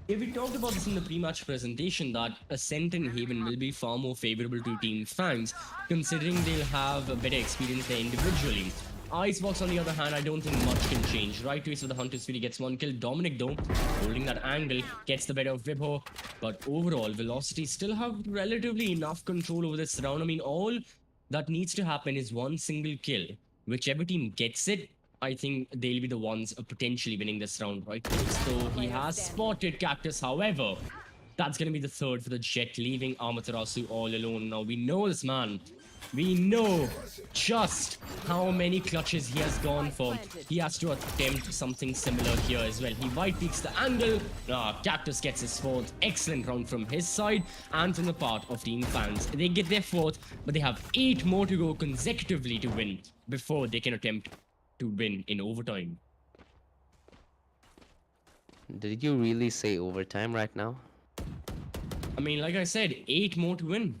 Yeah, we talked about this in the pre-match presentation that Ascent and Haven will be far more favorable to Team Fangz, considering they'll have a better experience there individually. Icebox, on the other hand, I don't think much can change. Right twist with the Hunter's Fury gets 1 kill. Dominic, though, holding that angle, gets the better of Vibho. But overall, Velocity still have relatively enough control over this round. I mean, all that needs to happen is 1 single kill. Whichever team gets it, I think they'll be the ones potentially winning this round, right? So he has spotted Cactus, however, that's going to be the 3rd for the Jet, leaving Amaterasu all alone. Now, we know this man. We know just how many clutches he has gone for. He has to attempt something similar here as well. He white peaks the angle. Cactus gets his 4th. Excellent round from his side and from the part of Team Fangz. They get their 4th, but they have 8 more to go consecutively to win before they can attempt to win in overtime. Did you really say overtime right now? I mean, like I said, 8 more to win.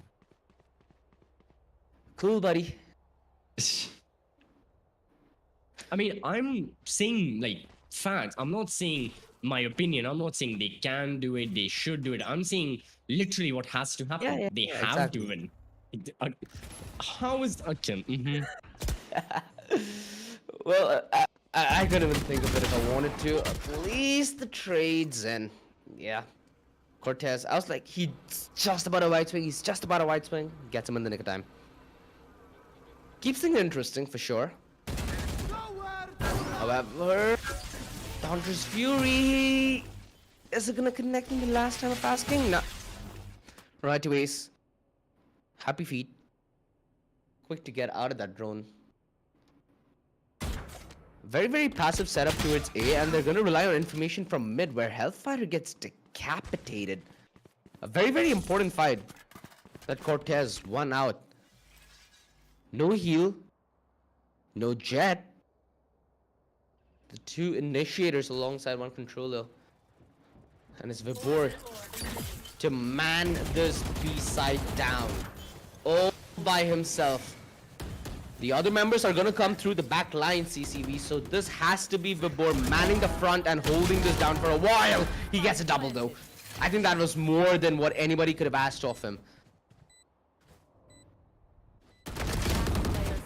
Cool, buddy. I mean, I'm saying, like, facts. I'm not saying my opinion. I'm not saying they can do it, they should do it. I'm saying literally what has to happen. They have to win. How is that? Well, I couldn't even think of it if I wanted to. At least the trades and Yeah. Cortez, I was like, he's just about a wide swing. He's just about a wide swing. Gets him in the nick of time. Keeps things interesting for sure. However, Thunder's Fury. Is it gonna connect in the last time of asking? No. Right to ace. Happy feet. Quick to get out of that drone. Very, very passive setup towards A, and they're gonna rely on information from mid, where Hellfighter gets decapitated. A very, very important fight. That Cortez won out. No heal. No jet. The two initiators alongside one controller. And it's Vibor to man this B-side down. All by himself. The other members are gonna come through the back line, CCV, so this has to be Vibor manning the front and holding this down for a while. He gets a double though. I think that was more than what anybody could have asked of him.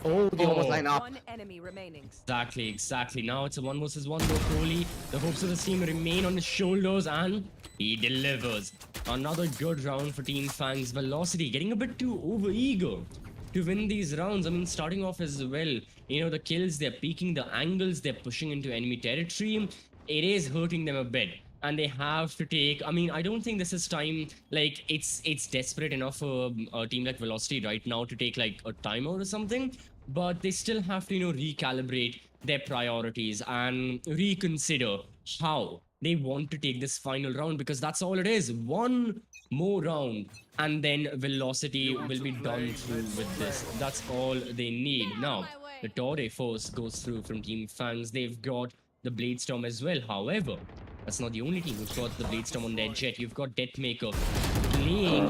Oh, they almost line up. One enemy remaining. Exactly. Now it's a 1 versus 1 though, Crowley. The hopes of the team remain on his shoulders, and he delivers. Another good round for Team Fangz. Velocity getting a bit too overeager to win these rounds. I mean, starting off as well, you know, the kills, they're peaking, the angles, they're pushing into enemy territory. It is hurting them a bit. And they have to take, I mean, I don't think this is time, like, it's desperate enough for a team like Velocity right now to take, like, a timeout or something. But they still have to, you know, recalibrate their priorities and reconsider how they want to take this final round, because that's all it is. One more round, and then Velocity will be done through with this. That's all they need. Now, the Torre Force goes through from Team Fangz. They've got the Bladestorm as well. However, that's not the only team who's got the Bladestorm on their jet. You've got Deathmaker playing.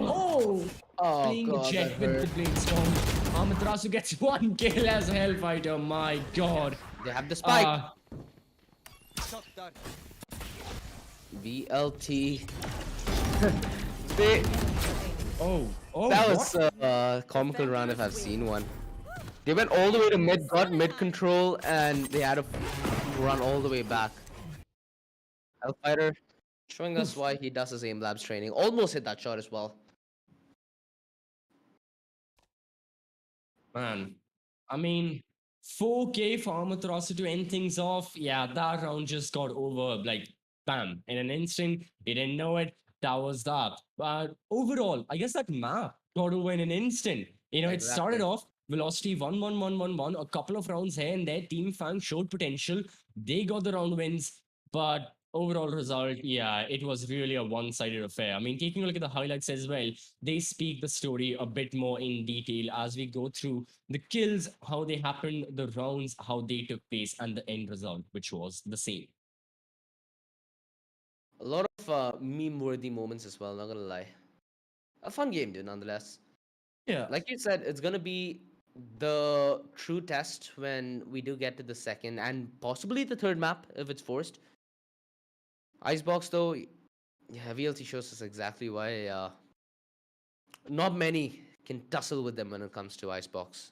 Playing the God, jet with the Bladestorm. Amaterasu gets 1 kill as Hellfighter. My god. They have the spike. VLT. They, Oh, that what? was a comical run if I've seen one. They went all the way to mid, got mid control, and they had to run all the way back. Hellfighter showing us why he does his aim labs training. Almost hit that shot as well. Man, I mean, 4K for Amaterasu to end things off. Yeah, that round just got over, like, bam, in an instant. He didn't know it. That was that. But overall, I guess that map got over in an instant. You know, it started Exactly. off Velocity 1-1-1-1-1. A couple of rounds here and there. Team Fang showed potential. They got the round wins. But overall result, yeah, it was really a one-sided affair. I mean, taking a look at the highlights as well, they speak the story a bit more in detail as we go through the kills, how they happened, the rounds, how they took place, and the end result, which was the same. A lot of meme-worthy moments as well, not gonna lie. A fun game, dude, nonetheless. Yeah. Like you said, it's gonna be the true test when we do get to the second and possibly the third map if it's forced. Icebox, though, yeah, VLT shows us exactly why not many can tussle with them when it comes to Icebox.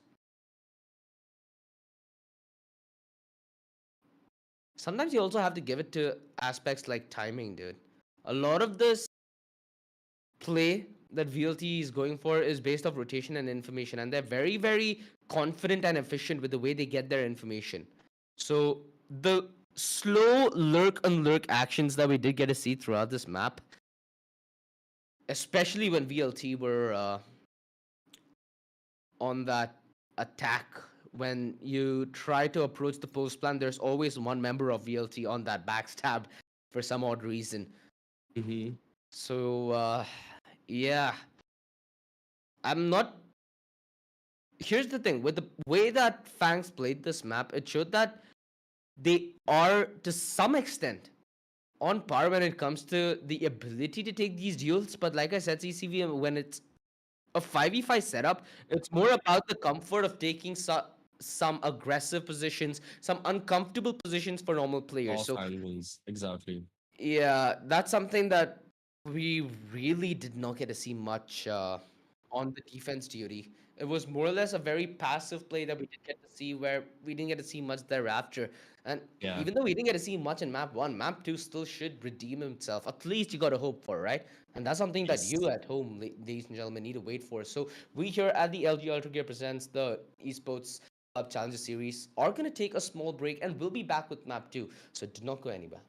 Sometimes you also have to give it to aspects like timing, dude. A lot of this play that VLT is going for is based off rotation and information, and they're very, very confident and efficient with the way they get their information. So the slow lurk actions that we did get to see throughout this map, especially when VLT were on that attack, when you try to approach the post plan, there's always one member of VLT on that backstab for some odd reason. Mm-hmm. So yeah, I'm not. Here's the thing, with the way that Fangz played this map, it showed that they are to some extent on par when it comes to the ability to take these duels. But like I said, CCV, when it's a 5v5 setup, it's more about the comfort of taking some aggressive positions, some uncomfortable positions for normal players. Off So angles, exactly. yeah, that's something that we really did not get to see much on the defense duty. It was more or less a very passive play that we didn't get to see, where we didn't get to see much thereafter. And Yeah. even though we didn't get to see much in map 1, map 2 still should redeem himself. At least you got to hope for, right? And that's something that Yes. you at home, ladies and gentlemen, need to wait for. So we here at the LG Ultra Gear Presents the Esports Challenger Series are going to take a small break, and we'll be back with map 2. So do not go anywhere.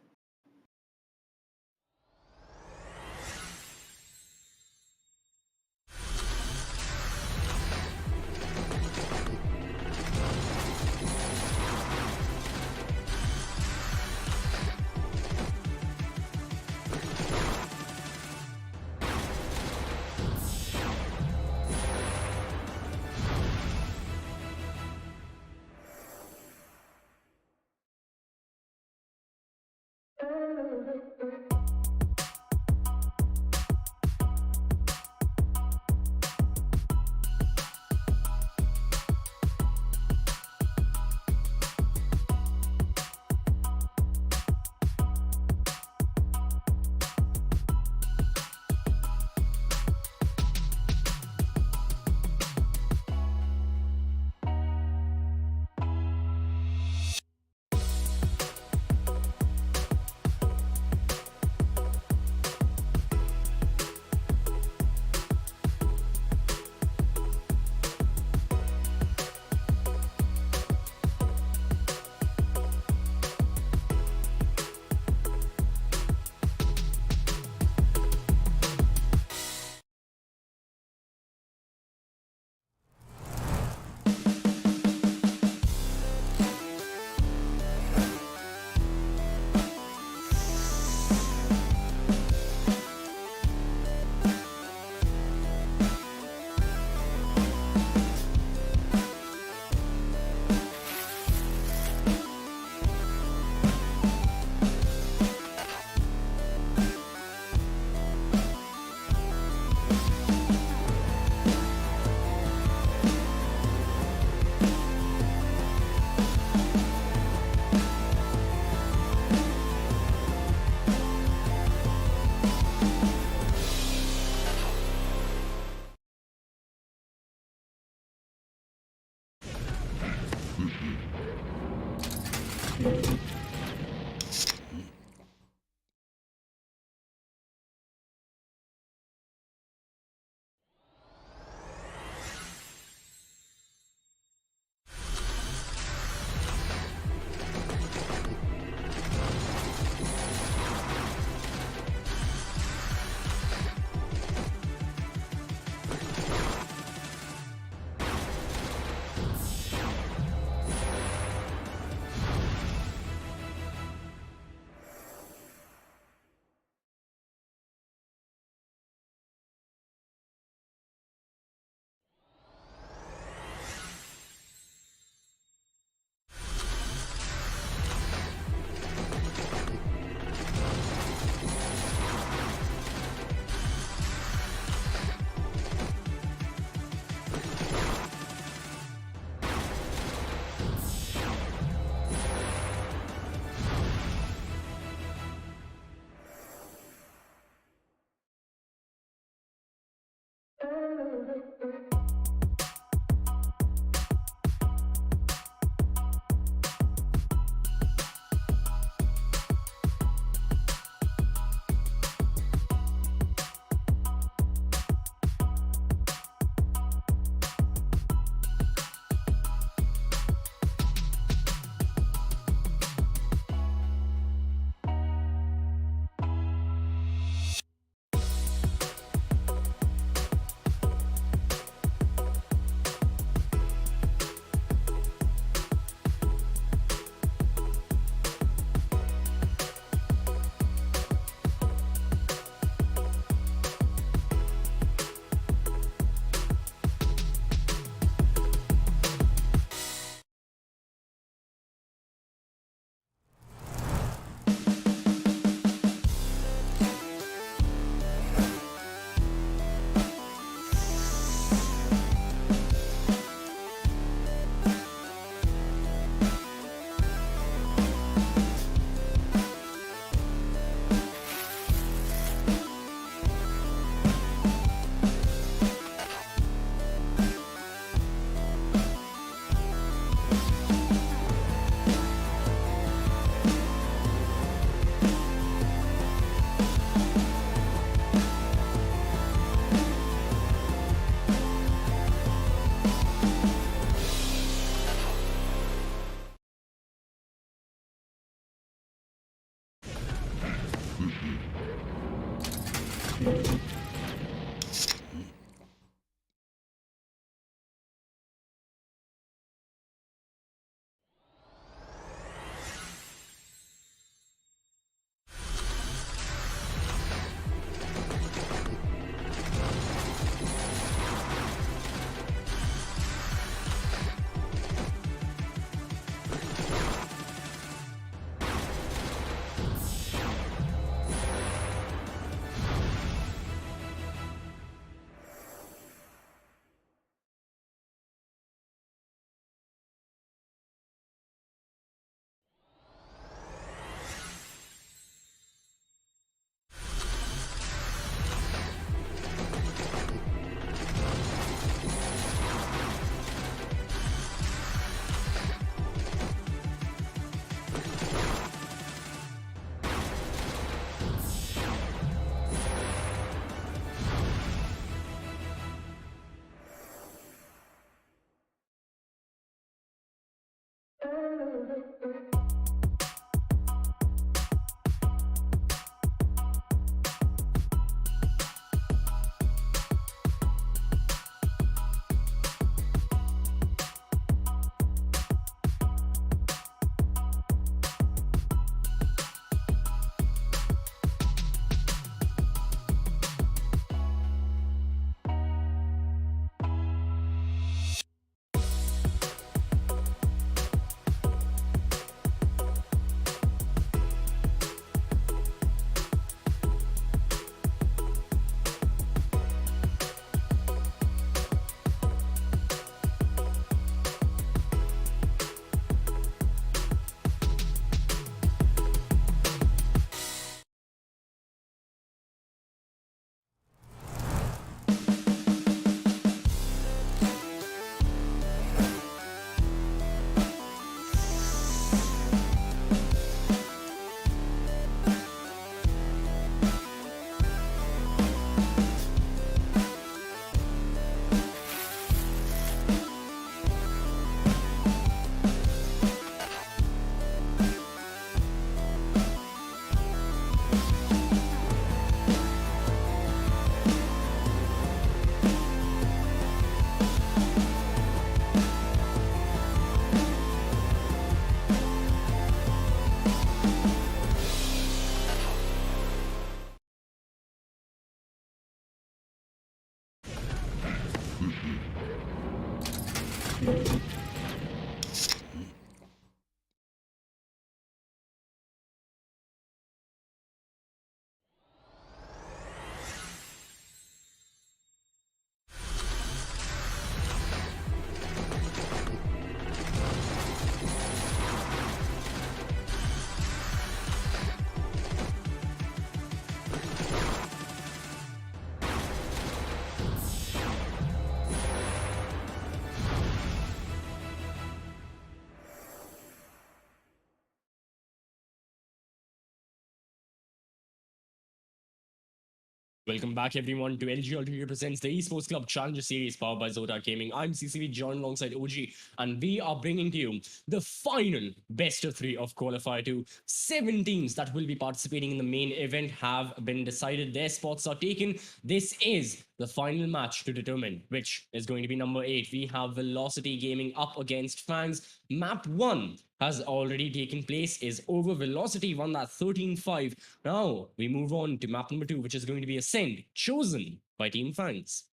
Welcome back, everyone, to LG Ultragear presents the Esports Club Challenger Series powered by ZOTAC Gaming. I'm CCV, joined alongside OG, and we are bringing to you the final best of three of qualifier 2. 7 teams that will be participating in the main event have been decided. Their spots are taken. This is the final match to determine which is going to be number 8. We have Velocity Gaming up against Fangz. Map 1 has already taken place, is over. Velocity won that 13-5. Now we move on to map number 2, which is going to be Ascend, chosen by Team Fangz.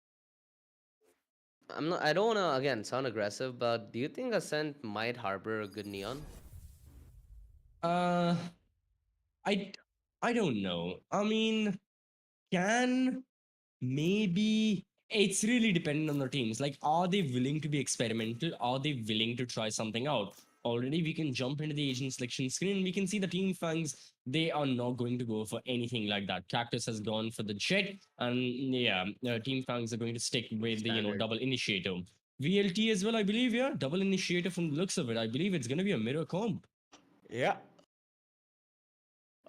I don't want to again sound aggressive, but do you think Ascent might harbor a good neon? Uh, I don't know. I mean, can maybe it's really dependent on the teams. Like, are they willing to be experimental? Are they willing to try something out? Already, we can jump into the agent selection screen. We can see the Team Fangs, they are not going to go for anything like that. Cactus has gone for the Jet, and yeah, Team Fangs are going to stick with the Standard. double initiator. VLT as well, I believe. Yeah, double initiator from the looks of it. I believe it's going to be a mirror comp. Yeah.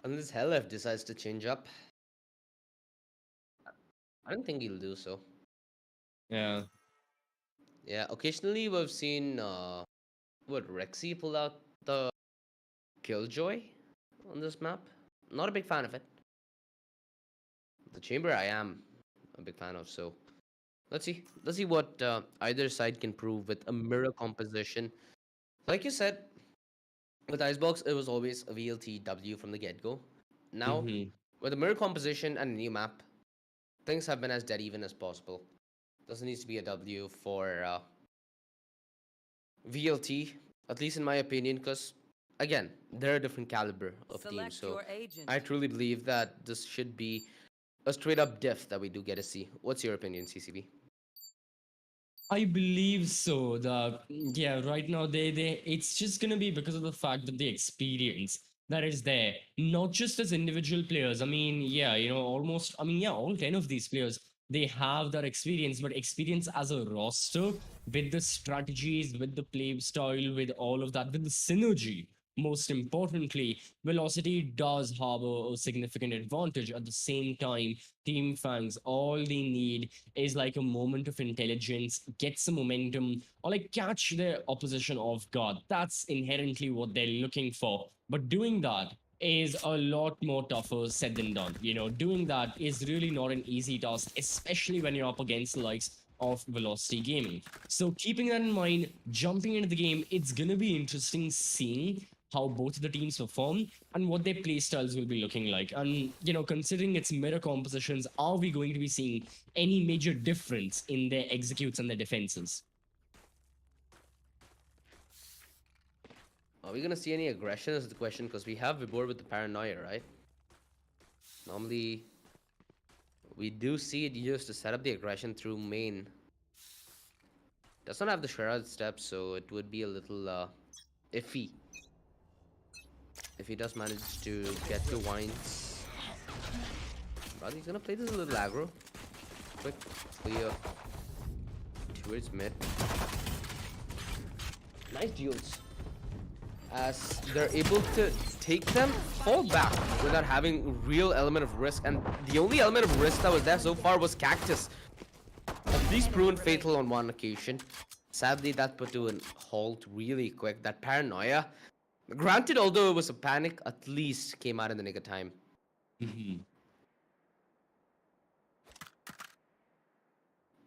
Unless Hellef decides to change up. I don't think he'll do so. Yeah. Yeah, occasionally we've seen Rexy pull out the Killjoy on this map. Not a big fan of it. The Chamber I am a big fan of, so let's see. Let's see what either side can prove with a mirror composition. Like you said, with Icebox, it was always a VLTW from the get-go. Now, Mm-hmm. with a mirror composition and a new map, things have been as dead even as possible. Doesn't need to be a W for VLT, at least in my opinion, because again, they're a different caliber of team. Select So your agent. I truly believe that this should be a straight up diff that we do get to see. What's your opinion, CCB? I believe so. Yeah, right now they it's just gonna be because of the fact that the experience that is there, not just as individual players. I mean, yeah, almost. I mean, yeah, all 10 of these players they have that experience, but experience as a roster with the strategies, with the play style, with all of that, with the synergy. Most importantly, Velocity does harbor a significant advantage. At the same time, Team Fangs, all they need is like a moment of intelligence, get some momentum, or like catch their opposition off guard. That's inherently what they're looking for. But doing that is a lot more tougher said than done. Doing that is really not an easy task, especially when you're up against the likes of Velocity Gaming. So keeping that in mind, jumping into the game, it's gonna be interesting seeing how both the teams perform and what their playstyles will be looking like. And considering its mirror compositions, are we going to be seeing any major difference in their executes and their defenses? Are we gonna see any aggression is the question, because we have Vibor with the paranoia, right? Normally, we do see it used to set up the aggression through main. Does not have the Shroud steps, so it would be a little iffy if he does manage to get to Wines. But he's gonna play this a little aggro. Quick clear towards mid. Nice duels. As they're able to take them, fall back without having real element of risk. And the only element of risk that was there so far was Cactus. At least proven fatal on one occasion. Sadly, that put to a halt really quick. That paranoia, granted, although it was a panic, at least came out in the nick of time.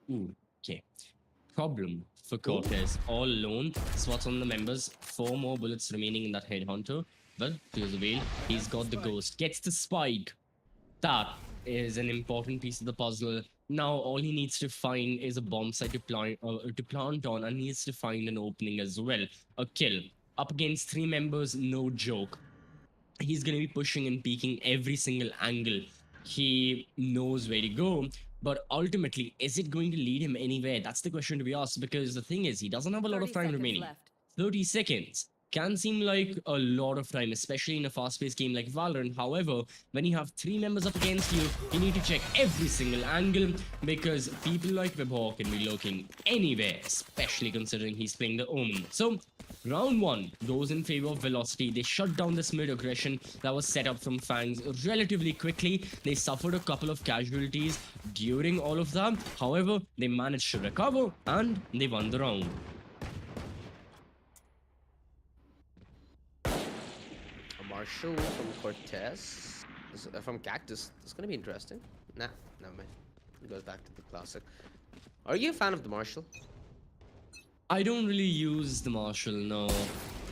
Okay. Problem for Cortez. All alone. Spots on the members. 4 more bullets remaining in that headhunter. Well, to the veil. He's got the ghost. Gets the spike. That is an important piece of the puzzle. Now all he needs to find is a bomb site to plant on, and needs to find an opening as well. A kill up against three members, no joke. He's going to be pushing and peeking every single angle. He knows where to go, but ultimately, is it going to lead him anywhere? That's the question to be asked, because the thing is, he doesn't have a lot of 30 time seconds remaining. left. 30 seconds can seem like a lot of time, especially in a fast-paced game like Valorant. However, when you have three members up against you, you need to check every single angle, because people like Webhawk can be lurking anywhere, especially considering he's playing the Omen. So, round one goes in favor of Velocity. They shut down this mid aggression that was set up from Fangz relatively quickly. They suffered a couple of casualties during all of that. However, they managed to recover and they won the round. Marshall from Cortez, from Cactus. This is gonna be interesting. Nah, never mind. It goes back to the classic. Are you a fan of the Marshall? I don't really use the Marshall, no.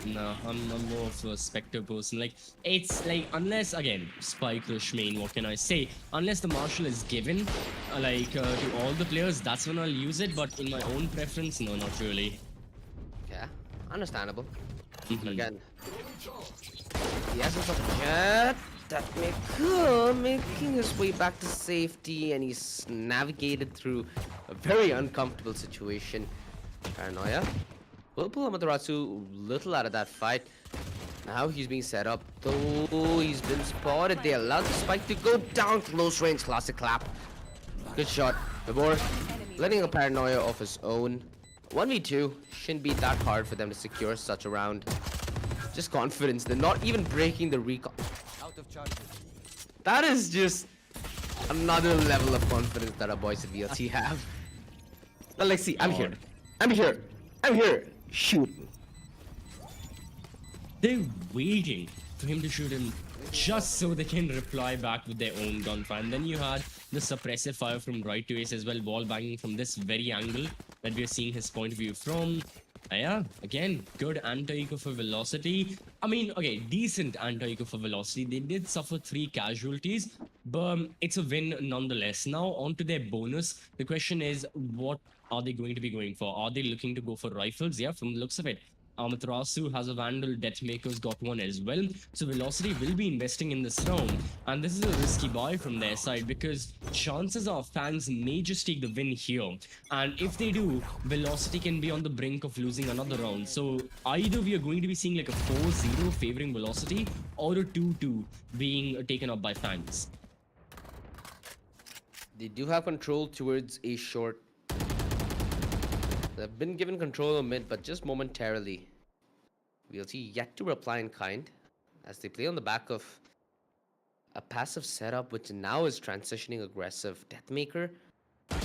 No, I'm more of a Spectre person. Like, it's like, unless, again, Spike Rush main, what can I say? Unless the Marshall is given, to all the players, that's when I'll use it. But in my own preference, no, not really. Yeah, understandable. But Mhm. again, the essence of Jet, that Maker making his way back to safety, and he's navigated through a very uncomfortable situation. Paranoia will pull Amaterasu little out of that fight. Now he's being set up, though he's been spotted. They allowed the spike to go down close range. Classic clap. Good shot. Vibor letting a Paranoia of his own. 1v2 shouldn't be that hard for them to secure such a round. Just confidence. They're not even breaking the recon. Out of charges. That is just another level of confidence that our boys at VLT have. But let's see. I'm here. I'm here. I'm here. Shoot. They're waiting for him to shoot him just so they can reply back with their own gunfire. And then you had the suppressive fire from right to ace as well, wall banging from this very angle that we are seeing his point of view from. Yeah, again, good anti-eco for Velocity. I mean, okay, decent anti-eco for Velocity. They did suffer 3 casualties, but it's a win nonetheless. Now, on to their bonus. The question is, what are they going to be going for? Are they looking to go for rifles? Yeah, from the looks of it. Amaterasu has a Vandal, Deathmaker's got one as well. So Velocity will be investing in this round. And this is a risky buy from their side, because chances are Fangz may just take the win here. And if they do, Velocity can be on the brink of losing another round. So either we are going to be seeing like a 4-0 favoring Velocity, or a 2-2 being taken up by Fangz. They do have control towards a short. They've been given control of mid, but just momentarily. VLT yet to reply in kind, as they play on the back of a passive setup, which now is transitioning aggressive. Deathmaker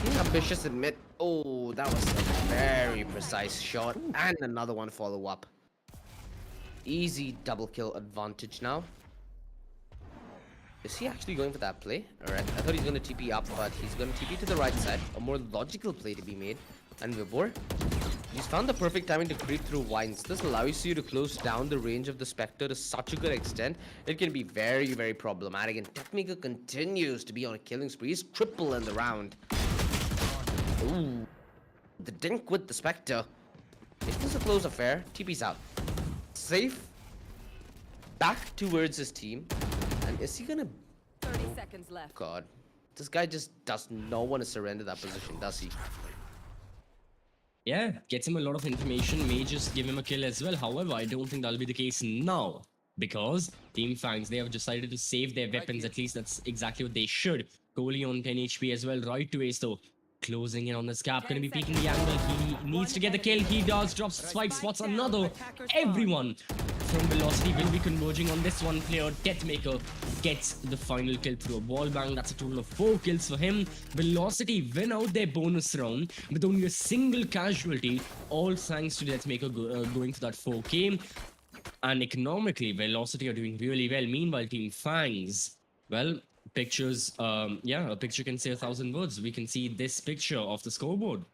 being ambitious in mid. Oh, that was a very precise shot, and another one follow up. Easy double kill advantage now. Is he actually going for that play? Alright, I thought he's going to TP up, but he's going to TP to the right side. A more logical play to be made. And Vibor, he's found the perfect timing to creep through vines. This allows you to close down the range of the Spectre to such a good extent. It can be very, very problematic. And Deathmaker continues to be on a killing spree. He's triple in the round. Ooh. The dink with the Spectre. It was a close affair. TP's out. Safe. Back towards his team. And is he gonna... 30 seconds left. God. This guy just does not want to surrender that position, does he? Yeah, gets him a lot of information, may just give him a kill as well. However, I don't think that'll be the case now, because Team Fangz, they have decided to save their weapons. At least that's exactly what they should. Kohli on 10 HP as well, right to ace though. Closing in on this gap, gonna be peeking the angle. He needs to get the kill. He does, drops spike, spots another. Everyone from Velocity will be converging on this one player. Deathmaker gets the final kill through a wall bang. That's a total of 4 kills for him. Velocity win out their bonus round with only a single casualty, all thanks to Deathmaker going for that 4K. And economically, Velocity are doing really well. Meanwhile, Team Fangz, well, pictures, a picture can say 1,000 words. We can see this picture of the scoreboard.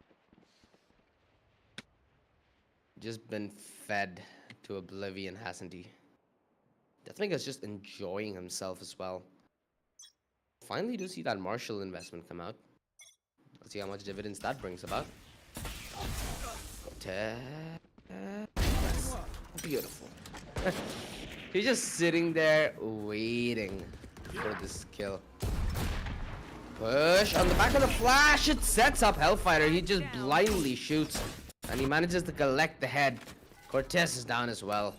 Just been fed to oblivion, hasn't he? Deathmaker's just enjoying himself as well. Finally do see that Marshall investment come out. Let's see how much dividends that brings about. That's beautiful. He's just sitting there waiting for this kill. Push on the back of the flash. It sets up Hellfighter. He just blindly shoots. And he manages to collect the head. Cortez is down as well.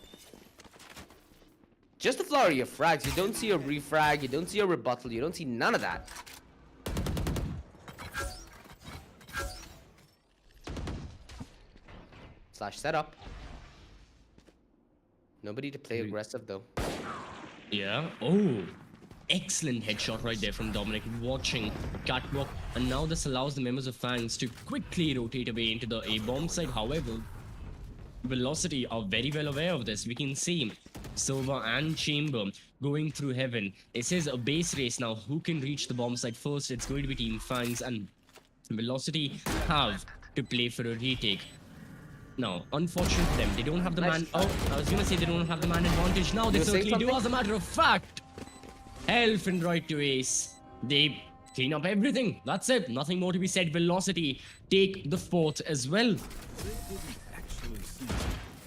Just a flurry of frags. You don't see a refrag. You don't see a rebuttal. You don't see none of that. Slash setup. Nobody to play aggressive though. Yeah. Oh, excellent headshot right there from Dominic. Watching catwalk, and now this allows the members of Fangz to quickly rotate away into the A-bomb side. However, Velocity are very well aware of this. We can see Sova and Chamber going through heaven. It is a base race now. Who can reach the bomb site first? It's going to be Team Fangz, and Velocity have to play for a retake. Now, unfortunate for them, they don't have the man. Oh, I was gonna say they don't have the man advantage. Now they certainly do. As a matter of fact, Elfin right to ace. They clean up everything. That's it. Nothing more to be said. Velocity take the fort as well.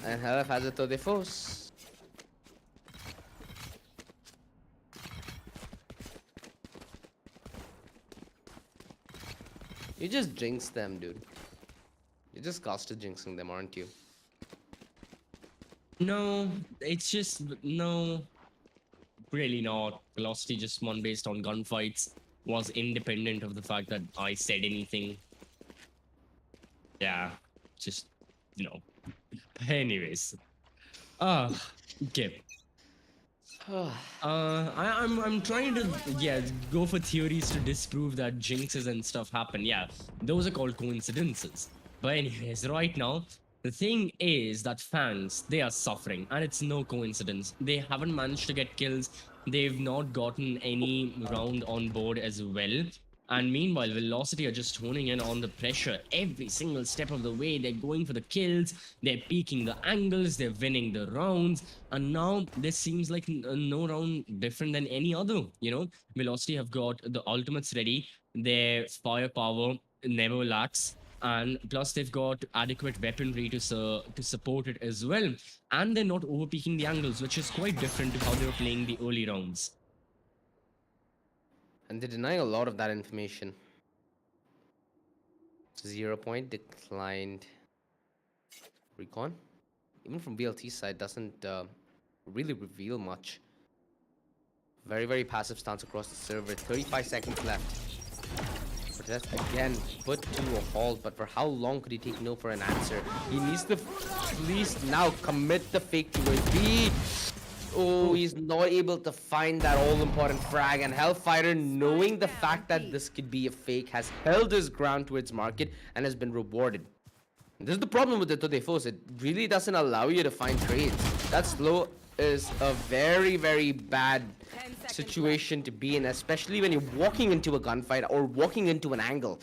And Helf has it to the force. You just jinx them, dude. You just costed jinxing them, aren't you? No, it's just no. Really not. Velocity just won based on gunfights. Was independent of the fact that I said anything. Yeah, just Anyways, okay. I'm trying to go for theories to disprove that jinxes and stuff happen. Yeah, those are called coincidences. But anyways, right now, the thing is that Fangz, they are suffering, and it's no coincidence. They haven't managed to get kills. They've not gotten any round on board as well. And meanwhile, Velocity are just honing in on the pressure every single step of the way. They're going for the kills. They're peaking the angles. They're winning the rounds. And now this seems like no round different than any other. Velocity have got the ultimates ready. Their firepower never lacks. And plus they've got adequate weaponry to support it as well. And they're not overpeaking the angles, which is quite different to how they were playing the early rounds. And they're denying a lot of that information. 0 point declined. Recon, even from VLT side, doesn't really reveal much. Very, very passive stance across the server. 35 seconds left. Protest again put to a halt, but for how long could he take no for an answer? He needs to at least now commit the fake to a B. Oh, he's not able to find that all-important frag, and Hellfighter, knowing the fact that this could be a fake, has held his ground towards market and has been rewarded. And this is the problem with the Today Force. It really doesn't allow you to find trades. That slow is a very, very bad situation to be in, especially when you're walking into a gunfight or walking into an angle.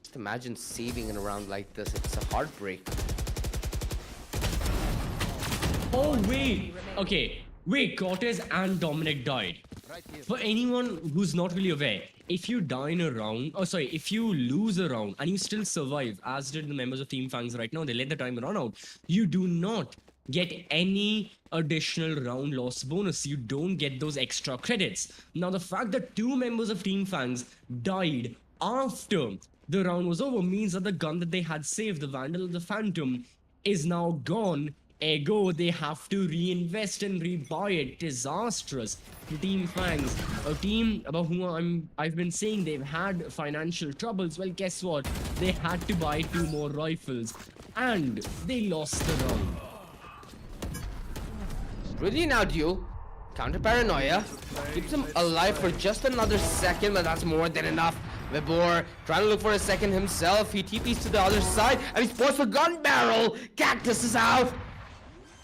Just imagine saving in a round like this. It's a heartbreak. Oh, wait. Okay. Wait, Cortez and Dominic died. For anyone who's not really aware, if you die in a round, if you lose a round and you still survive, as did the members of Team Fangz right now, they let the time run out, you do not get any additional round loss bonus. You don't get those extra credits. Now, the fact that 2 members of Team Fangz died after the round was over means that the gun that they had saved, the Vandal of the Phantom, is now gone. Ergo, they have to reinvest and rebuy it. Disastrous to Team Fangz, a team about whom I've been saying they've had financial troubles. Well, guess what? They had to buy 2 more rifles, and they lost the round. Really now, Duel. Counter paranoia keeps him alive for just another second, but that's more than enough. Vibor trying to look for a second himself. He TPs to the other side, and he's forced for gun barrel. Cactus is out.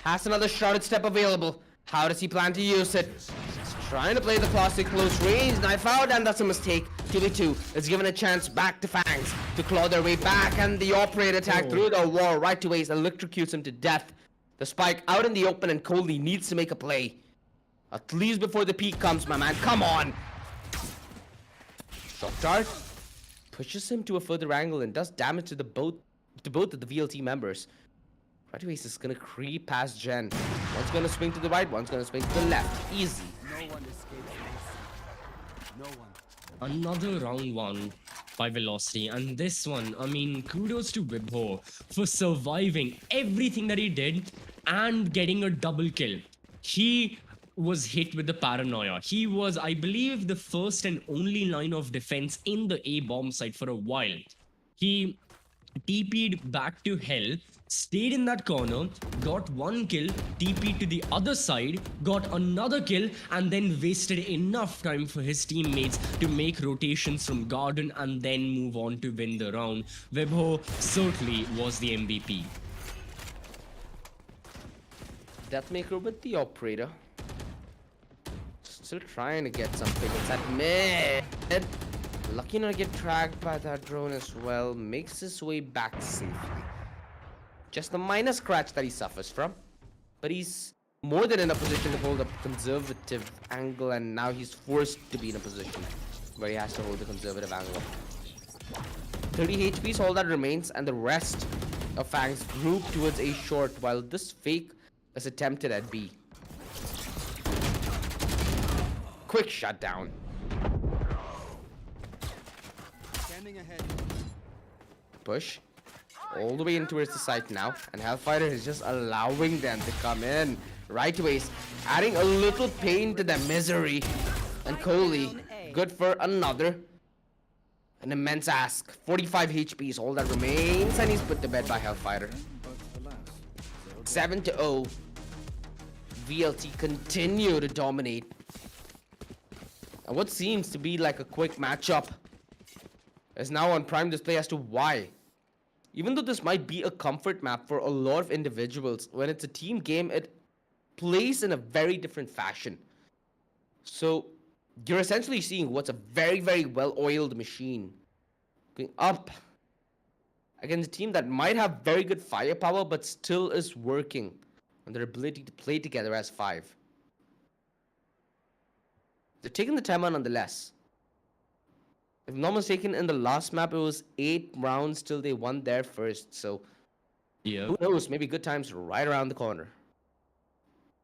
Has another shrouded step available. How does he plan to use it? He's trying to play the classic close range knife out, and that's a mistake. 2v2 is given a chance back to Fangz to claw their way back, and the operator attack through the wall right to ace electrocutes him to death. The spike out in the open, and Coley needs to make a play. At least before the peak comes, my man. Come on. Shock dart pushes him to a further angle and does damage to both of the VLT members. Right away, is gonna creep past Jen. One's gonna swing to the right, one's gonna swing to the left. Easy. No one escapes this. No one. Another round one by Velocity, and this one, I mean, kudos to Wibho for surviving everything that he did and getting a double kill. He was hit with the paranoia. He was, I believe, the first and only line of defense in the A bomb site for a while. He TP'd back to hell, stayed in that corner, got one kill, TP'd to the other side, got another kill, and then wasted enough time for his teammates to make rotations from Garden and then move on to win the round. Webho certainly was the MVP. Deathmaker with the operator. Still trying to get something. It's at mid. Lucky not to get tracked by that drone as well. Makes his way back safely. Just the minor scratch that he suffers from. But he's more than in a position to hold a conservative angle, and now he's forced to be in a position where he has to hold a conservative angle. 30 HP is all that remains, and the rest of Fangz group towards A short, while this fake is attempted at B. Quick shutdown. Standing ahead. Push all the way in towards the site now, and Hellfighter is just allowing them to come in right away, adding a little pain to their misery. And Coley, good for an immense ask. 45 HP is all that remains, and he's put to bed by Hellfighter. 7-0. VLT continue to dominate. And what seems to be like a quick matchup is now on prime display as to why. Even though this might be a comfort map for a lot of individuals, when it's a team game, it plays in a very different fashion. So you're essentially seeing what's a very, very well-oiled machine going up against a team that might have very good firepower, but still is working on their ability to play together as 5. They're taking the time out nonetheless. If I'm not mistaken, in the last map, it was 8 rounds till they won their first. So, Yeah. who knows? Maybe good times right around the corner.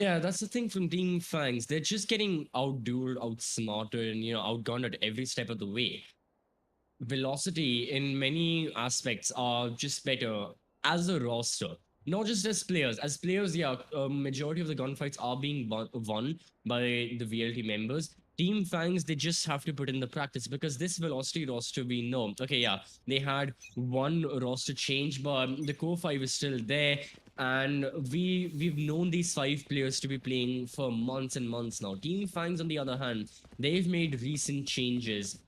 Yeah, that's the thing from Team Fangz. They're just getting outdueled, outsmarted, and outgunned at every step of the way. Velocity, in many aspects, are just better as a roster, not just as players. As players, yeah, a majority of the gunfights are being won by the VLT members. Team Fangz, they just have to put in the practice, because this Velocity roster, we know, okay, yeah, they had one roster change, but the core 5 is still there, and we've known these 5 players to be playing for months and months now. Team Fangz, on the other hand, they've made recent changes,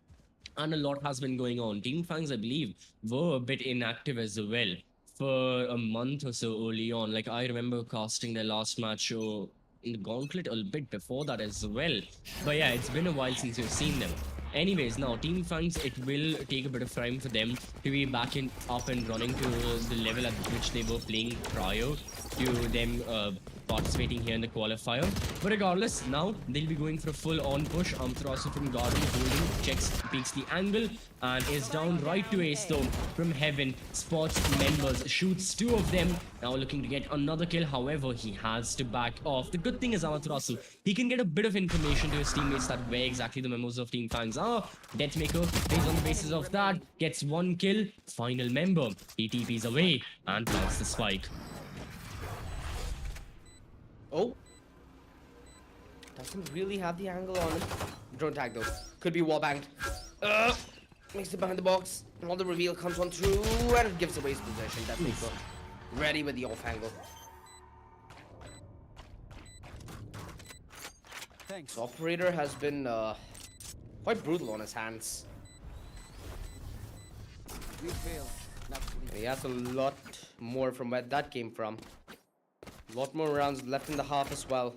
and a lot has been going on. Team Fangz, I believe, were a bit inactive as well for a month or so early on. Like, I remember casting their last match in the Gauntlet a bit before that as well. But yeah, it's been a while since we've seen them. Anyways, now Team Fangz, it will take a bit of time for them to be back up and running to the level at which they were playing prior to them participating here in the qualifier. But regardless, now they'll be going for a full-on push. Amthrasu from Garden holding, checks, peeks the angle, and is down right to Ace though from Heaven. Spots members, shoots 2 of them, now looking to get another kill. However, he has to back off. The good thing is Amthrasu, he can get a bit of information to his teammates that where exactly the members of Team Fangz are. Deathmaker, based on the basis of that, gets 1 kill. Final member, he TPs away and plants the spike. Oh. Doesn't really have the angle on him. Drone tag though. Could be wallbanged. Makes it behind the box. Another reveal comes on through and it gives away his possession. Deathmaker ready with the off angle. Thanks. The operator has been quite brutal on his hands. We failed. Not And he has a lot more from where that came from. A lot more rounds left in the half as well.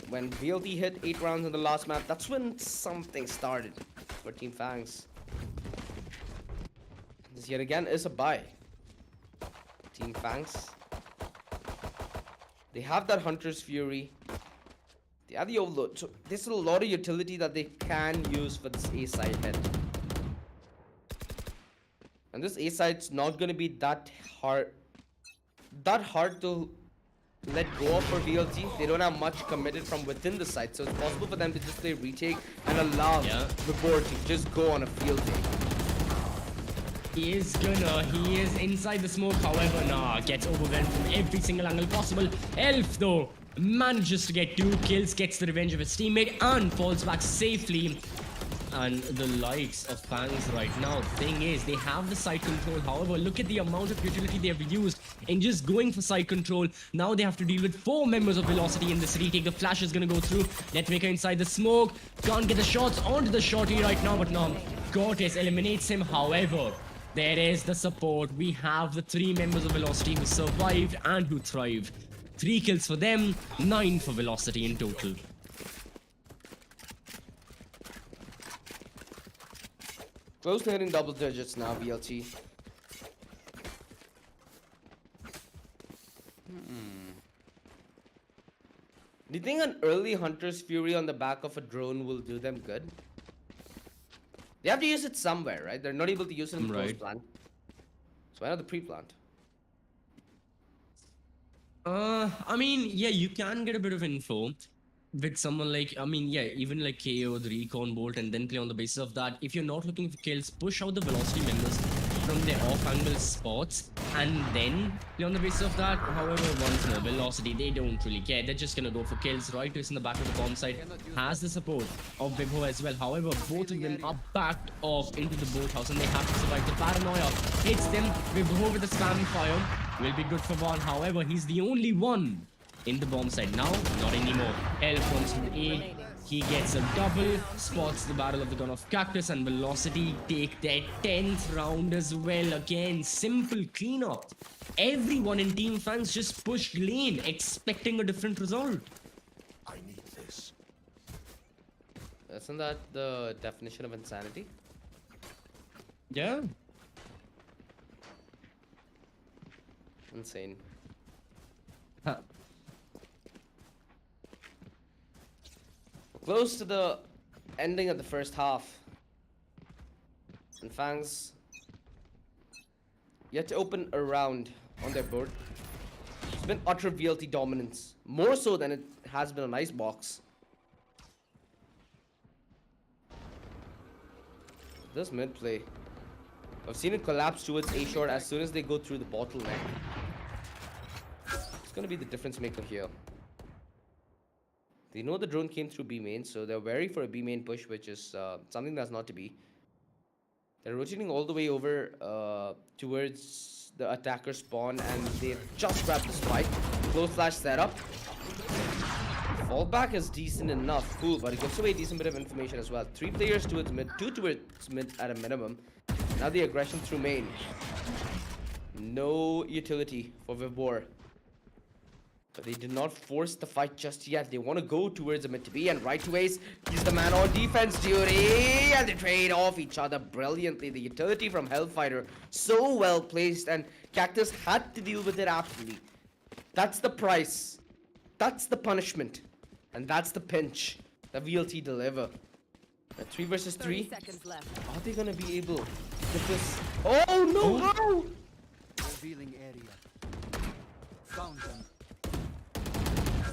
When VLT hit 8 rounds in the last map, that's when something started for Team Fangz. This yet again is a bye. Team Fangz. They have that Hunter's Fury. They have the overload. So there's a lot of utility that they can use for this A side head. And this A side's not gonna be that hard to let go of for VLT. They don't have much committed from within the site, so it's possible for them to just play retake and allow the board to just go on a field day. He is inside the smoke, however, nah, gets overwhelmed from every single angle possible. Elf, though, manages to get 2 kills, gets the revenge of his teammate, and falls back safely. And the likes of Fangz right now, the thing is, they have the side control. However, look at the amount of utility they have used in just going for side control. Now they have to deal with 4 members of Velocity in this retake. The flash is going to go through. Netmaker inside the smoke. Can't get the shots onto the shorty right now, but no. Cortez eliminates him. However, there is the support. We have the 3 members of Velocity who survived and who thrived. 3 kills for them, 9 for Velocity in total. Close to hitting double digits now, VLT. Do you think an early Hunter's Fury on the back of a drone will do them good? They have to use it somewhere, right? They're not able to use it in the post-plant. So why not the pre-plant? I mean, yeah, you can get a bit of info with someone like, I mean, yeah, even like KO, the Recon Bolt, and then play on the basis of that. If you're not looking for kills, push out the Velocity members from their off-angle spots, and then play on the basis of that. However, once more, Velocity, they don't really care. They're just gonna go for kills. Right twist in the back of the bomb site has the support of Vibho as well. However, both of them are backed off into the boathouse, and they have to survive. The paranoia hits them. Vibho with the spam fire will be good for one. However, he's the only one in the bomb site now. Not anymore. Elf wants to aid. He gets a double, spots the barrel of the gun of Cactus, and Velocity take their 10th round as well. Again, simple cleanup. Everyone in Team Fangz just pushed lane, expecting a different result. I need this. Isn't that the definition of insanity? Yeah. Insane. Huh. Close to the ending of the first half. And Fangz yet to open a round on their board. It's been utter VLT dominance. More so than it has been on Icebox. This mid play. I've seen it collapse towards A short as soon as they go through the bottleneck. It's gonna be the difference maker here. They know the drone came through B main, so they're wary for a B main push, which is something that's not to be. They're rotating all the way over towards the attacker spawn, and they've just grabbed the spike. Close flash setup. Fallback is decent enough, cool, but it gives away a decent bit of information as well. 3 players towards mid, 2 towards mid at a minimum. Now the aggression through main. No utility for Vibor. But they did not force the fight just yet. They want to go towards the mid to B, and right to Ace. He's the man on defense duty, and they trade off each other brilliantly. The utility from Hellfighter so well placed, and Cactus had to deal with it afterly. That's the price. That's the punishment. And that's the pinch that VLT deliver. At 3 versus 3. 30 seconds left. Are they gonna be able to get this? Oh no! How? Revealing area. Found them.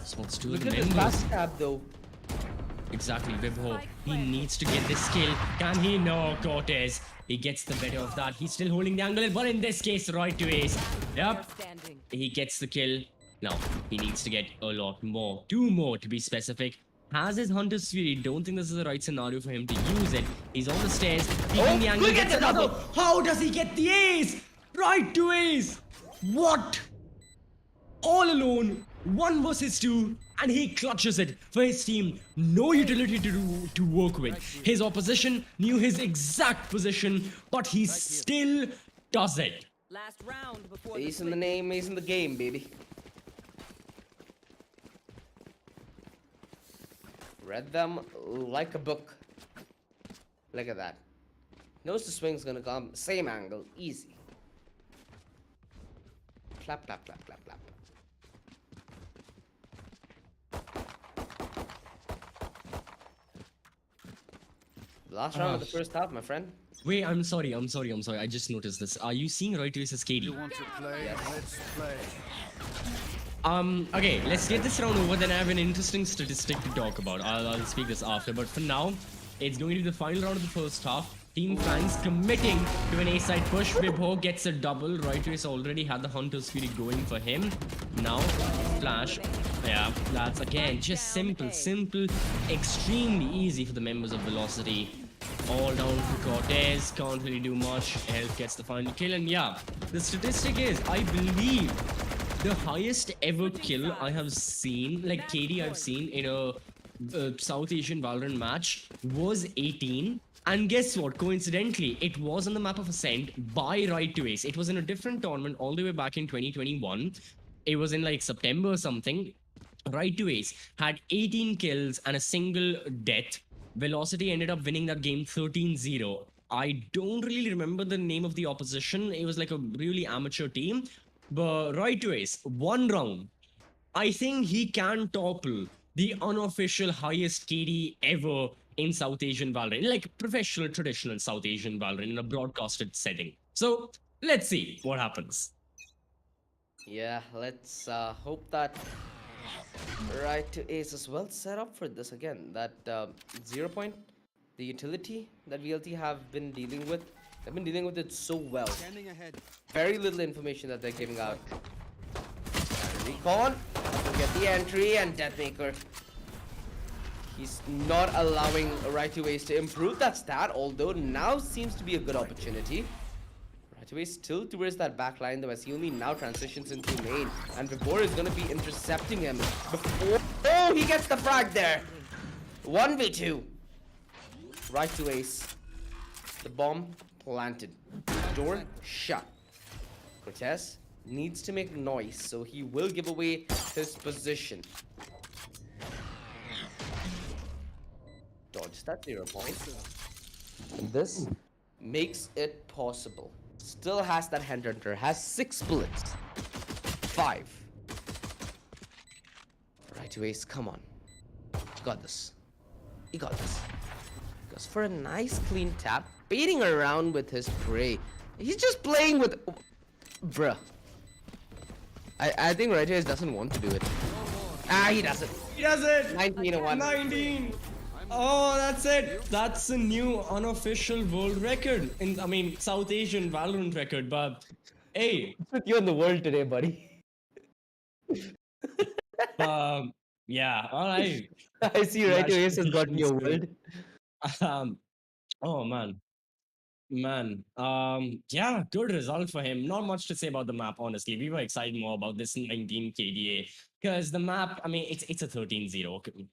Spots 2 Look of the at this members. backstab though. Exactly, Vibho. He needs to get this kill. Can he? No, Cortez. He gets the better of that. He's still holding the angle, but in this case, right to Ace. Yep. Standing. He gets the kill. Now, he needs to get a lot more. 2 more to be specific. Has his Hunter's Fury. Don't think this is the right scenario for him to use it. He's on the stairs. Peeking the angle. look at Gets the another. double. How does he get the ace? Right to Ace. What? All alone. 1 versus 2. And he clutches it for his team. No utility to work with. His opposition knew his exact position, but he still does it. Last round before Ace the in the switch. name, ace in the game, baby. Read them like a book. Look at that. Knows the swing's gonna come. Same angle. Easy. Clap, clap, clap, clap, clap. Last round of the first half, my friend. Wait, I'm sorry. I just noticed this. Are you seeing right to versus KD? You want to play? Yes. Let's play. Okay, let's get this round over. Then I have an interesting statistic to talk about. I'll speak this after. But for now, it's going to be the final round of the first half. Team Fangz committing to an A-side push. Vibho gets a double. Right Race already had the Hunter's Fury going for him. Now, Flash. Yeah, that's again just simple, extremely easy for the members of Velocity. All down to Cortez, can't really do much. Health gets the final kill, and yeah, the statistic is, I believe, the highest ever kill I have seen, like KD I've seen in a South Asian Valorant match was 18. And guess what? Coincidentally, it was on the map of Ascent by Right to Ace. It was in a different tournament all the way back in 2021. It was in like September or something. Right to Ace had 18 kills and a single death. Velocity ended up winning that game 13-0. I don't really remember the name of the opposition. It was like a really amateur team. But Right to Ace, one round. I think he can topple the unofficial highest KD ever in South Asian Valorant, like professional, traditional South Asian Valorant in a broadcasted setting. So let's see what happens. Yeah, let's hope that Right to Ace is well set up for this again. That 0 point, the utility that VLT have been dealing with, they've been dealing with it so well. Standing ahead. Very little information that they're giving out. Recon, to get the entry, and Deathmaker. He's not allowing Right to Ace to improve that stat, although now seems to be a good opportunity. Right to Ace still towards that back line, though, as he only now transitions into main. And Vibor is going to be intercepting him before... Oh, he gets the frag there! 1v2. Right to Ace. The bomb planted. Door shut. Cortez needs to make noise, so he will give away his position. Dodge that 0 point. And this makes it possible. Still has that headhunter, has 6 bullets. 5. Right to Ace, come on. You got this. You got this. Goes for a nice clean tap, beating around with his prey. He's just playing with... Bruh. I think Right to Ace doesn't want to do it. He doesn't. He does it! 19-1. 19! Oh, that's it. That's a new unofficial world record. I mean, South Asian Valorant record. But hey, With you in the world today, buddy. yeah, all right. I see Right to Ace has gotten your world. Um, oh man. Yeah, good result for him. Not much to say about the map, honestly. We were excited more about this 19 KDA because the map. I mean, it's a 13-0.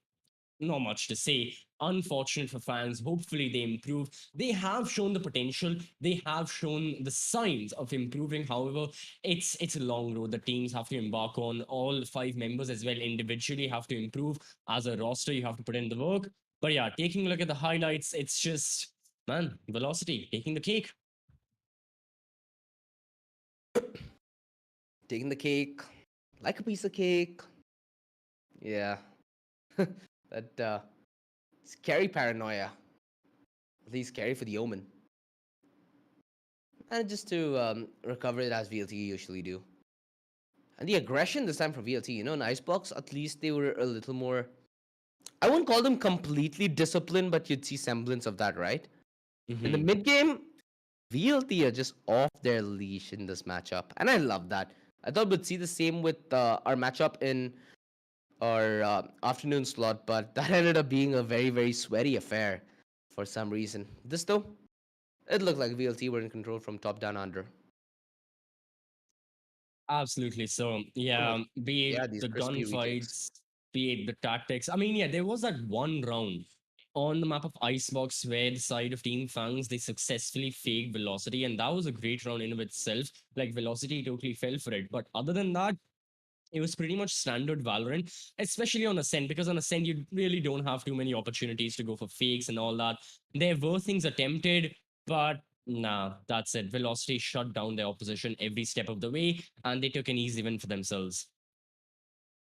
Not much to say. Unfortunate for fans. Hopefully they improve. They have shown the potential. They have shown the signs of improving. However, it's a long road the teams have to embark on. All 5 members as well individually have to improve. As a roster, you have to put in the work. But yeah, taking a look at the highlights, it's just, man, Velocity taking the cake. Taking the cake. Like a piece of cake. Yeah. That scary paranoia. At least scary for the Omen. And just to recover it as VLT usually do. And the aggression this time from VLT, you know, in Icebox, at least they were a little more... I wouldn't call them completely disciplined, but you'd see semblance of that, right? In the mid game, VLT are just off their leash in this matchup. And I love that. I thought we'd see the same with our matchup in our afternoon slot, but that ended up being a very, very sweaty affair for some reason. This, though, it looked like VLT were in control from top down under. Absolutely. So yeah, be Yeah, it these the crispy retakes. gunfights, be it the tactics. I mean, yeah, there was that one round on the map of Icebox where the side of Team Fangz they successfully faked Velocity, and that was a great round in of itself. Like Velocity totally fell for it. But other than that, it was pretty much standard Valorant, especially on Ascent, because on Ascent you really don't have too many opportunities to go for fakes and all that. There were things attempted, but nah, that's it. Velocity shut down their opposition every step of the way, and they took an easy win for themselves.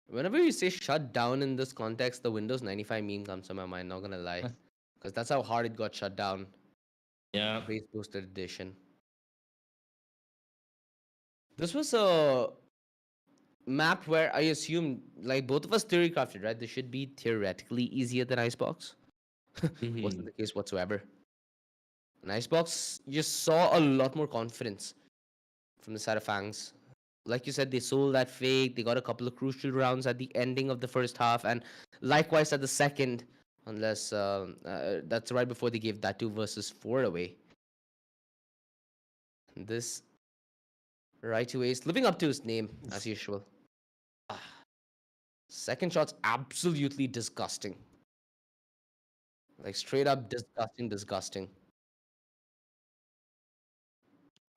Whenever you say shut down in this context, the Windows 95 meme comes to my mind, not gonna lie. because that's how hard it got shut down. Yeah, Base boosted edition. This was a map where I assume, like both of us theory crafted, right? This should be theoretically easier than Icebox. Wasn't mhm, the case whatsoever. In Icebox, you saw a lot more confidence from the side of Fangz. Like you said, they sold that fake. They got a couple of crucial rounds at the ending of the first half, and likewise at the second, unless that's right before they gave that 2 versus 4 away. This right away is living up to his name as usual. Second shot's absolutely disgusting. Like straight up disgusting, disgusting.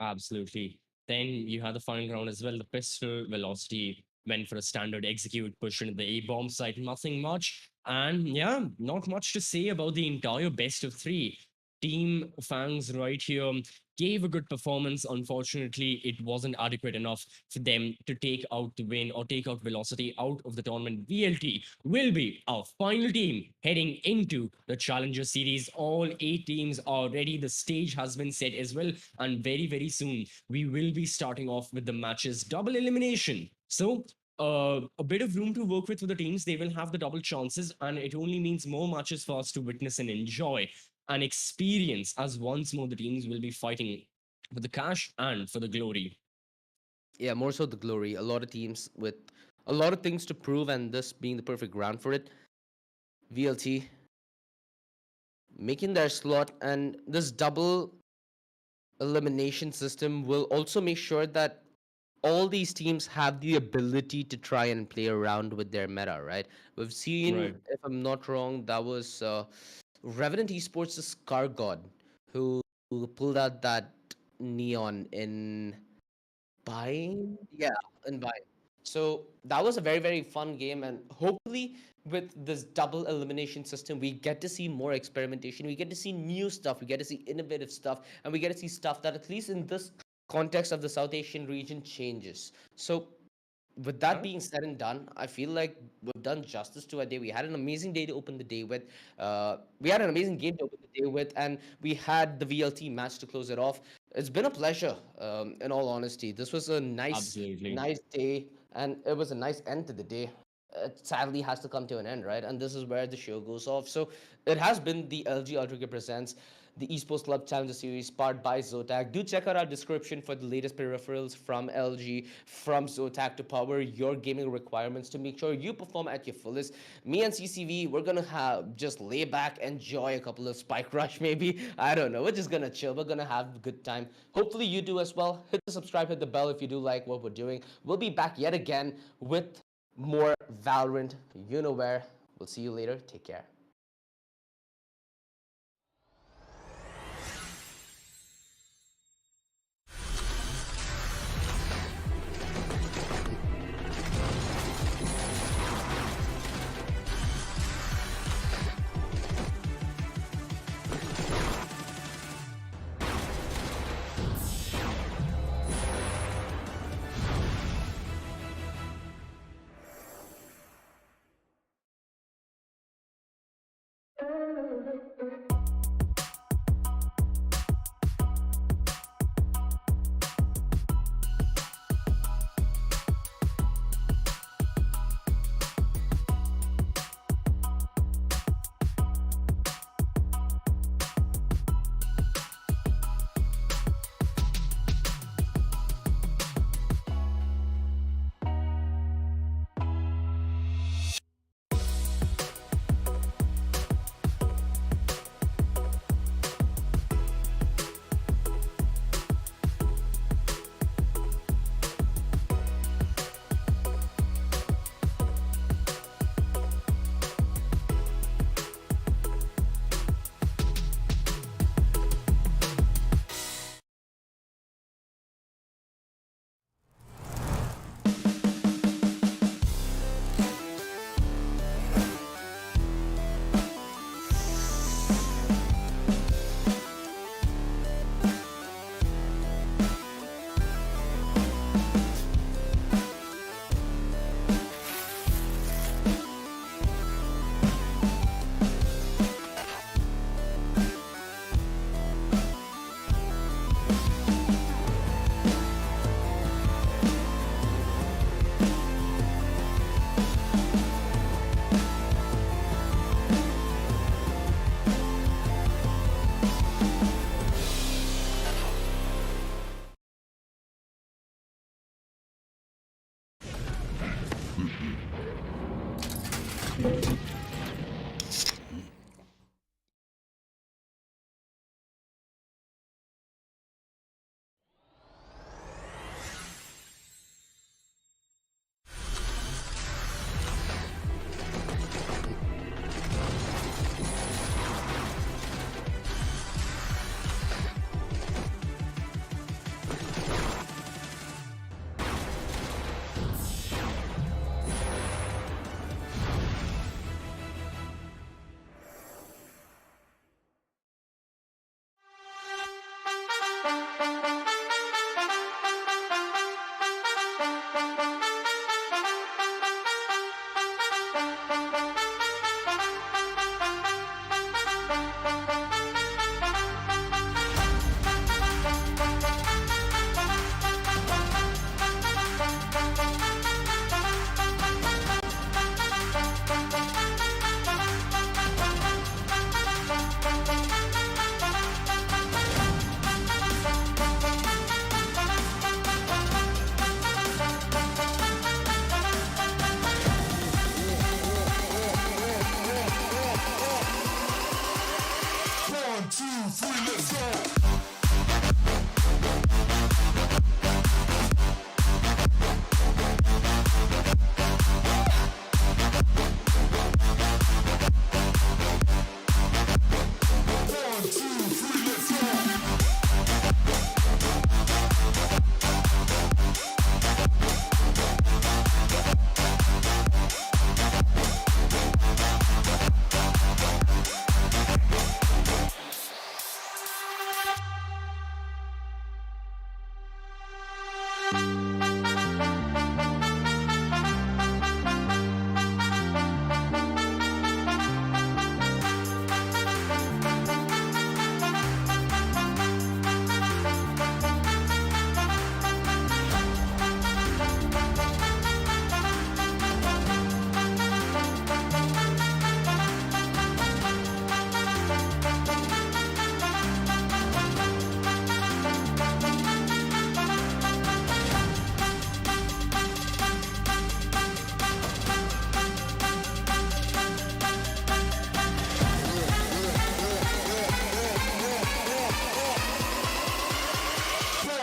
absolutely. Then you had the final round as well. The pistol velocity went for a standard execute push into the A bomb site. Nothing much. And yeah, not much to say about the entire best of three. Team Fangs right here gave a good performance. Unfortunately, it wasn't adequate enough for them to take out the win or take out Velocity out of the tournament. VLT will be our final team heading into the Challenger Series. All 8 teams are ready. The stage has been set as well. And very, very soon, we will be starting off with the matches double elimination. So a bit of room to work with for the teams. They will have the double chances, and it only means more matches for us to witness and enjoy and experience as once more the teams will be fighting for the cash and for the glory. Yeah, more so the glory. A lot of teams with a lot of things to prove, and this being the perfect ground for it. VLT making their slot, and this double elimination system will also make sure that all these teams have the ability to try and play around with their meta, right? We've seen, Right. if I'm not wrong, that was Revenant Esports' Car God who pulled out that neon in Buying? Yeah, in Buying. So that was a very, very fun game. And hopefully, with this double elimination system, we get to see more experimentation. We get to see new stuff. We get to see innovative stuff. And we get to see stuff that, at least in this context of the South Asian region, changes. So with that Yeah. being said and done, I feel like we've done justice to our day. We had an amazing day to open the day with. We had an amazing game to open the day with, and we had the VLT match to close it off. It's been a pleasure, in all honesty. This was a nice, Absolutely. nice day, and it was a nice end to the day. It sadly has to come to an end, right? And this is where the show goes off. So it has been the LG Ultragear presents the Esports Club Challenger Series powered by ZOTAC. Do check out our description for the latest peripherals from LG, from ZOTAC to power your gaming requirements to make sure you perform at your fullest. Me and CCV, we're gonna have just lay back, enjoy a couple of Spike Rush maybe. I don't know. We're just gonna chill. We're gonna have a good time. Hopefully you do as well. Hit the subscribe, hit the bell if you do like what we're doing. We'll be back yet again with more Valorant. You know where. We'll see you later. Take care.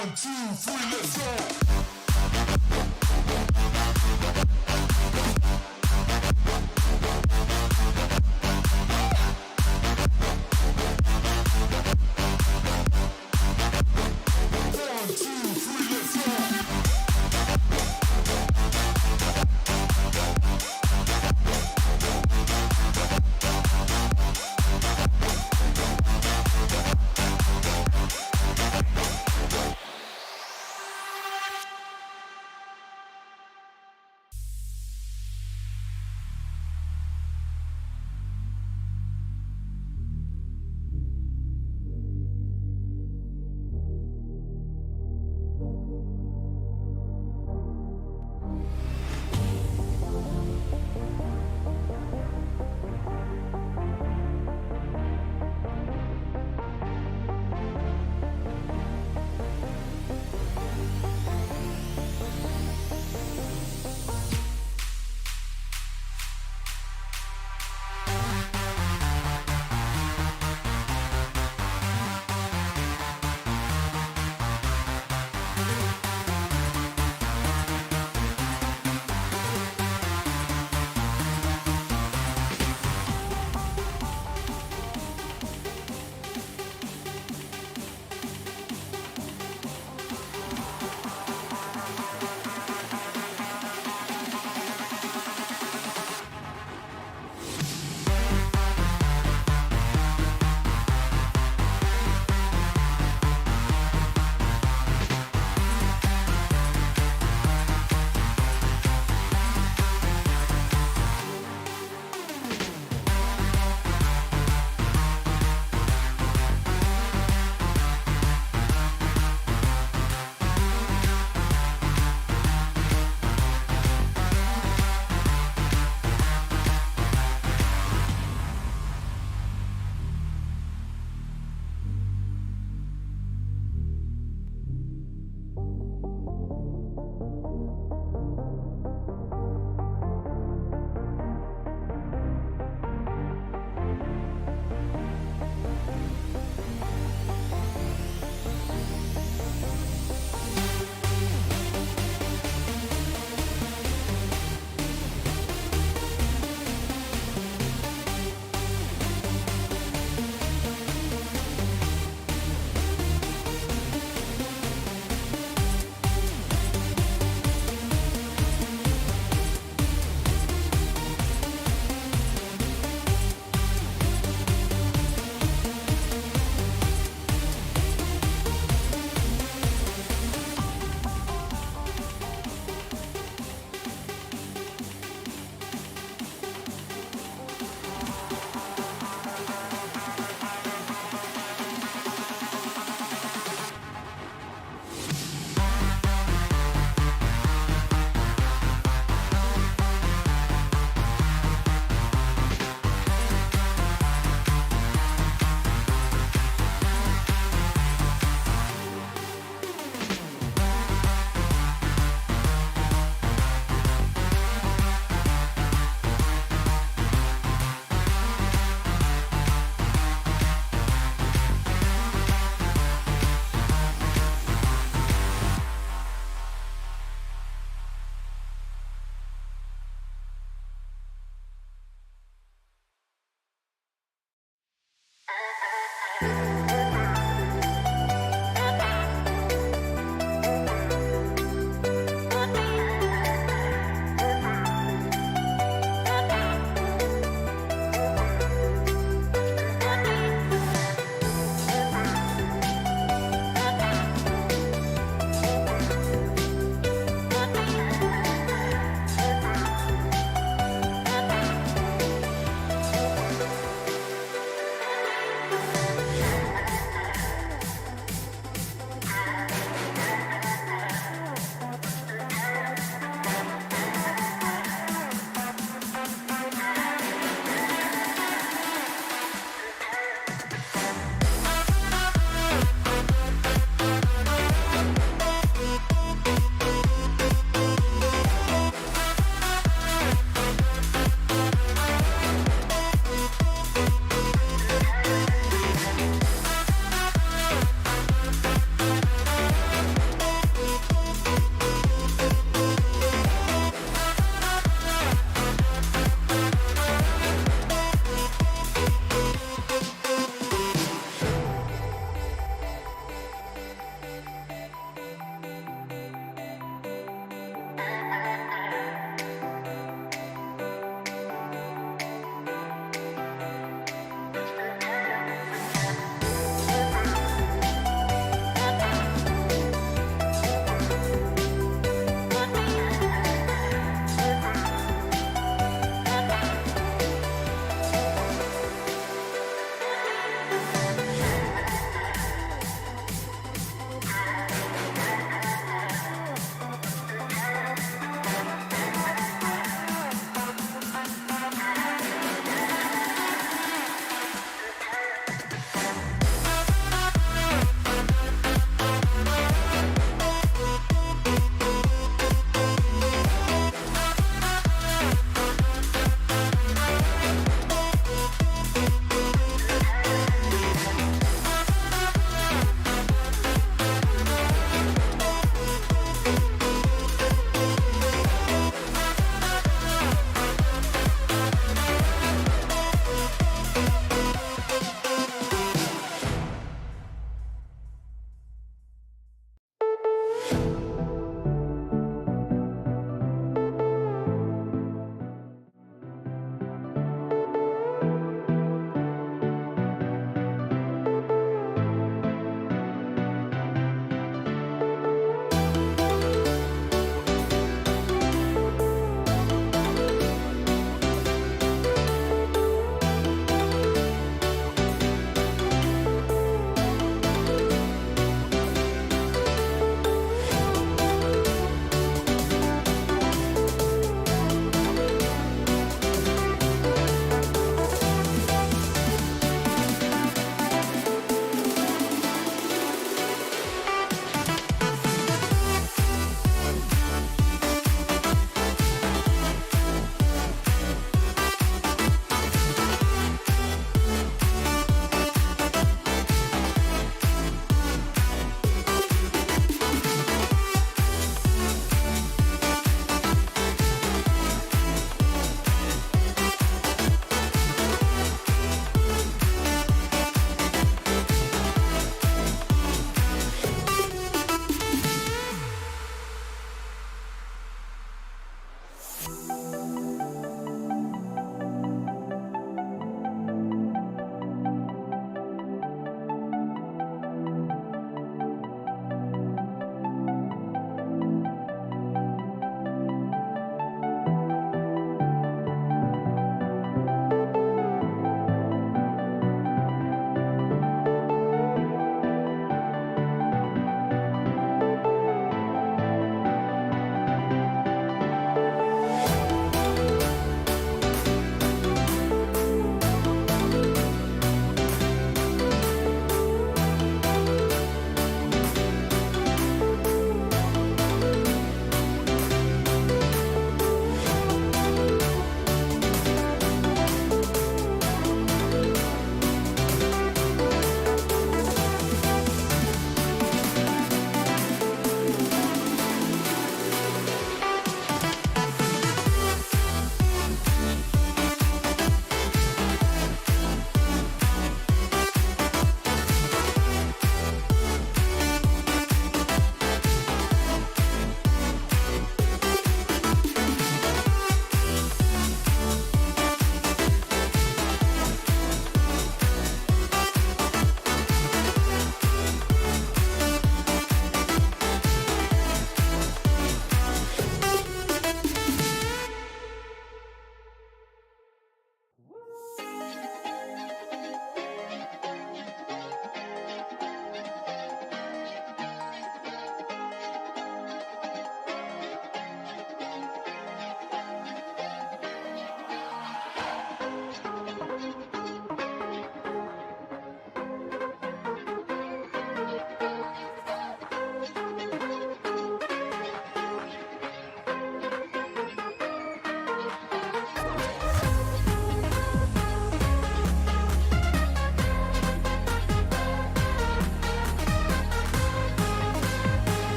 1, 2, 3, let's go.